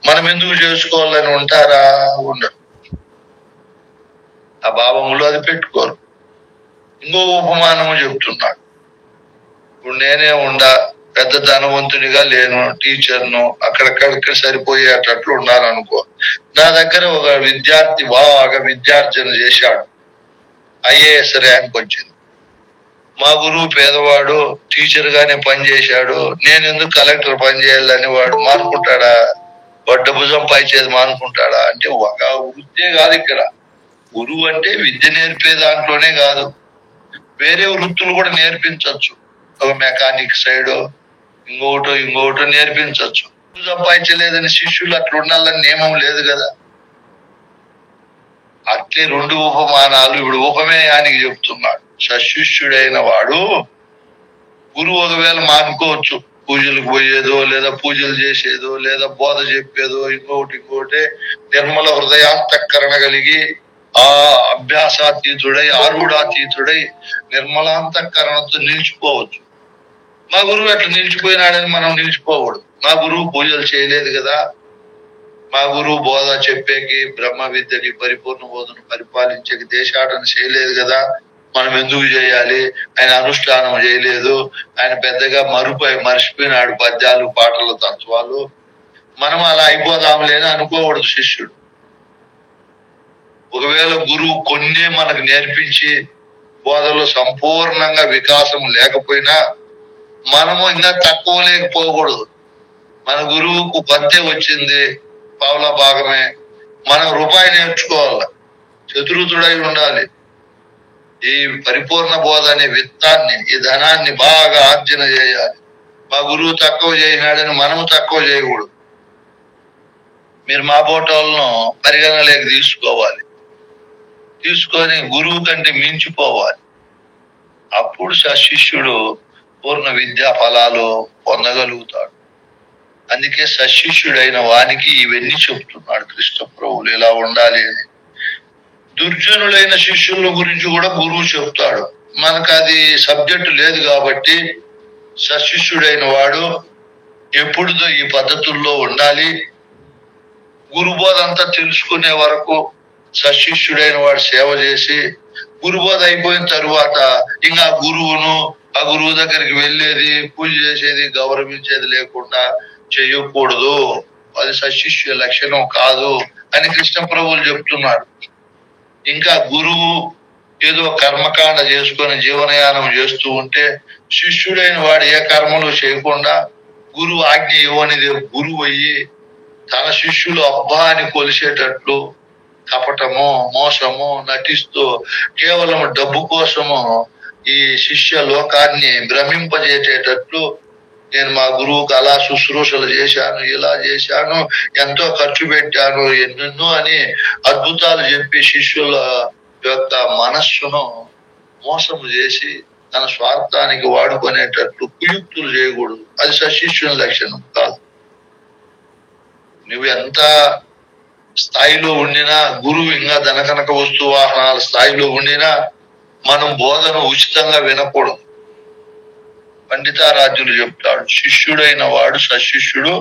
మనం ఎందుకు చేసుకోవాలని ఉంటారా? ఉండరు. ఆ భావములు అది పెట్టుకోరు. ఇంకో ఉపమానము చెప్తున్నాడు. ఇప్పుడు నేనే పెద్ద ధనవంతునిగా లేను, టీచర్ను, అక్కడిక్కడ సరిపోయేటట్లు ఉన్నాను అనుకో. నా దగ్గర ఒక విద్యార్థి బాగా విద్యార్జన చేశాడు, IAS ర్యాంక్ వచ్చింది. మా గురువు పేదవాడు, టీచర్ గానే పని చేశాడు, నేను ఎందుకు కలెక్టర్ పని చేయాలని వాడు మానుకుంటాడా? వడ్డ భుజం పైచేది మానుకుంటాడా? అంటే ఒక వృత్తే కాదు ఇక్కడ. గురువు అంటే విద్య నేర్పే దాంట్లోనే కాదు, వేరే వృత్తులు కూడా నేర్పించవచ్చు. ఒక మెకానిక్ సైడ్ ఇంకోటో నేర్పించవచ్చు. సంపాదించలేదని శిష్యులు అట్లా ఉండాలని నియమం లేదు కదా. అట్లే రెండు ఉపమానాలు ఇప్పుడు ఉపమేయానికి చెప్తున్నాడు. సశిష్యుడైన వాడు గురువు ఒకవేళ మానుకోవచ్చు, పూజలకు పోయేదో లేదా పూజలు చేసేదో లేదా బోధ చెప్పేదో ఇంకోటి నిర్మల హృదయాంతఃకరణ కలిగి ఆ అభ్యాసాతీతుడై ఆరుడాతీతుడై నిర్మలాంతఃకరణతో నిలిచిపోవచ్చు. మా గురువు అట్లా నిలిచిపోయినాడని మనం నిలిచిపోకూడదు. మా గురువు పూజలు చేయలేదు కదా, మా గురువు బోధ చెప్పేకి బ్రహ్మ విద్యని పరిపూర్ణ బోధను పరిపాలించేకి దేశాటన చేయలేదు కదా, మనం ఎందుకు చేయాలి? ఆయన అనుష్ఠానం చేయలేదు, ఆయన పెద్దగా మర్చిపోయినాడు పద్యాలు పాటలు తత్వాలు, మనం అలా అయిపోదాంలేని అనుకోకూడదు శిష్యుడు. ఒకవేళ గురువు కొన్నే మనకు నేర్పించి బోధలో సంపూర్ణంగా వికాసం లేకపోయినా మనము ఇంకా తక్కువ లేకపోకూడదు. మన గురువుకు పత్తే వచ్చింది, పావులా భాగమే, మనం రూపాయి నేర్చుకోవాలి, చతురుతుడై ఉండాలి. ఈ పరిపూర్ణ బోధ అనే విత్తాన్ని, ఈ ధనాన్ని బాగా ఆర్జన చేయాలి. మా గురువు తక్కువ చేసినాడని మనము తక్కువ చేయకూడదు. మీరు మా బోటోళ్ళను పరిగణలోకి తీసుకోవాలి, తీసుకొని గురువు కంటే మించిపోవాలి. అప్పుడు సశిష్యుడు పూర్ణ విద్యా ఫలాలు పొందగలుగుతాడు. అందుకే సశిష్యుడైన వానికి ఇవన్నీ చెప్తున్నాడు కృష్ణ ప్రభువులు ఎలా ఉండాలి అని. దుర్జనులైన శిష్యుల గురించి కూడా గురువు చెప్తాడు. మనకు అది సబ్జెక్టు లేదు కాబట్టి సశిష్యుడైన వాడు ఎప్పుడుదో ఈ పద్ధతుల్లో ఉండాలి. గురుబోధ అంతా తెలుసుకునే వరకు సశిష్యుడైన వాడు సేవ చేసి, గురుబోధ అయిపోయిన తరువాత ఇంకా ఆ గురువు దగ్గరికి వెళ్ళేది, పూజ చేసేది, గౌరవించేది లేకుండా చేయకూడదు. అది సశిష్య లక్షణం కాదు అని కృష్ణ ప్రభువులు చెప్తున్నారు. ఇంకా గురువు ఏదో కర్మకాండ చేసుకొని జీవనయానం చేస్తూ ఉంటే శిష్యుడైన వాడు ఏ కర్మలు చేయకుండా గురువు ఆజ్ఞ ఇవ్వనిది గురువు అయ్యి తన శిష్యులు అబ్బా అని కొలిసేటట్లు కపటము, మోసము నటిస్తూ కేవలం డబ్బు కోసము ఈ శిష్య లోకాన్ని భ్రమింపజేసేటట్లు నేను మా గురువుకు అలా శుశ్రూషలు చేశాను, ఇలా చేశాను, ఎంతో ఖర్చు పెట్టాను, ఎన్నెన్నో అని అద్భుతాలు చెప్పి శిష్యుల యొక్క మనస్సును మోసము చేసి తన స్వార్థానికి వాడుకునేటట్లు కుయుక్తులు చేయకూడదు. అది సశిష్యుని లక్షణం కాదు. నువ్వు ఎంత స్థాయిలో ఉండినా, గురువు ఇంకా ధనకనక వస్తు వాహనాల స్థాయిలో ఉండినా మనం బోధన ఉచితంగా వినకూడదు. పండితారాజ్యులు చెప్తాడు, శిష్యుడైన వాడు సశిష్యుడు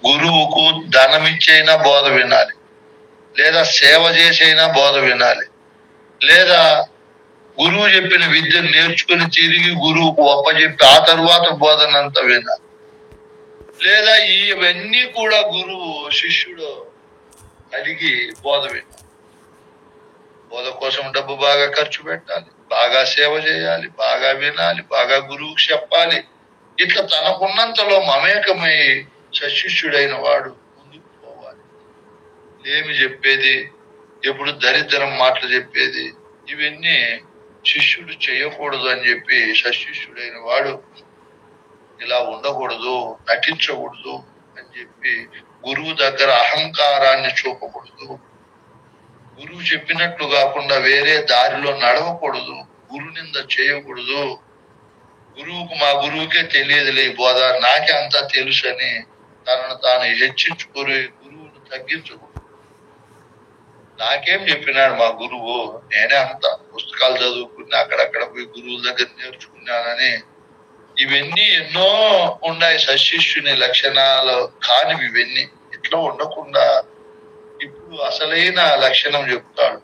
గురువుకు ధనమిచ్చైనా బోధ వినాలి, లేదా సేవ చేసైనా బోధ వినాలి, లేదా గురువు చెప్పిన విద్యను నేర్చుకుని తిరిగి గురువుకు ఒప్పజెప్పి ఆ తరువాత బోధనంతా వినాలి. లేదా ఇవన్నీ కూడా గురువు శిష్యుడు అడిగి బోధ వినాలి. బోధ కోసం డబ్బు బాగా ఖర్చు పెట్టాలి, బాగా సేవ చేయాలి, బాగా వినాలి, బాగా గురువుకు చెప్పాలి. ఇట్లా తనకున్నంతలో మమేకమై సశిష్యుడైన వాడు ముందుకు పోవాలి. ఏమి చెప్పేది, ఎప్పుడు దరిద్రం మాటలు చెప్పేది, ఇవన్నీ శిష్యుడు చేయకూడదు అని చెప్పి సశిష్యుడైన వాడు ఇలా ఉండకూడదు, నటించకూడదు అని చెప్పి గురువు దగ్గర అహంకారాన్ని చూపకూడదు, గురువు చెప్పినట్లు కాకుండా వేరే దారిలో నడవకూడదు, గురు నింద చేయకూడదు. మా గురువుకే తెలియదులే బోధ, నాకే అంతా తెలుసు అని తనను తాను హెచ్చించుకుని గురువును తగ్గించకూడదు. నాకేం చెప్పినాడు మా గురువు, నేనే అంత పుస్తకాలు చదువుకుని అక్కడక్కడ పోయి గురువుల దగ్గర నేర్చుకున్నానని ఇవన్నీ ఎన్నో ఉన్నాయి సశిష్యుని లక్షణాలు కానివి. ఇవన్నీ ఇట్లా ఉండకుండా ఇప్పుడు అసలైన లక్షణం చెప్తాడు.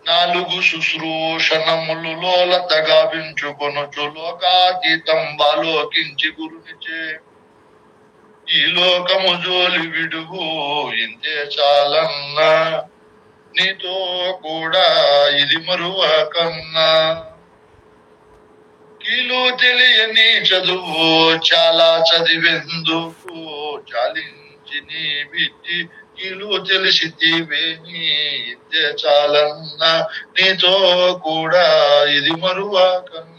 4 శుశ్రూషణములు లోలతగావించుకొనుచు లోకాతీతం బాలోకించి గురునిచే ఈ లోకము జోలి విడుగు ఇంతే చాలన్నా నీతో కూడా ఇది మరువకన్నా. కీలు తెలియని చదువు చాలా చదివెందుకు, చాలించి నీ బిడ్డి కీలు తెలిసితివేని, ఇద్దే చాలన్న నీతో కూడా ఇది మరువాకను.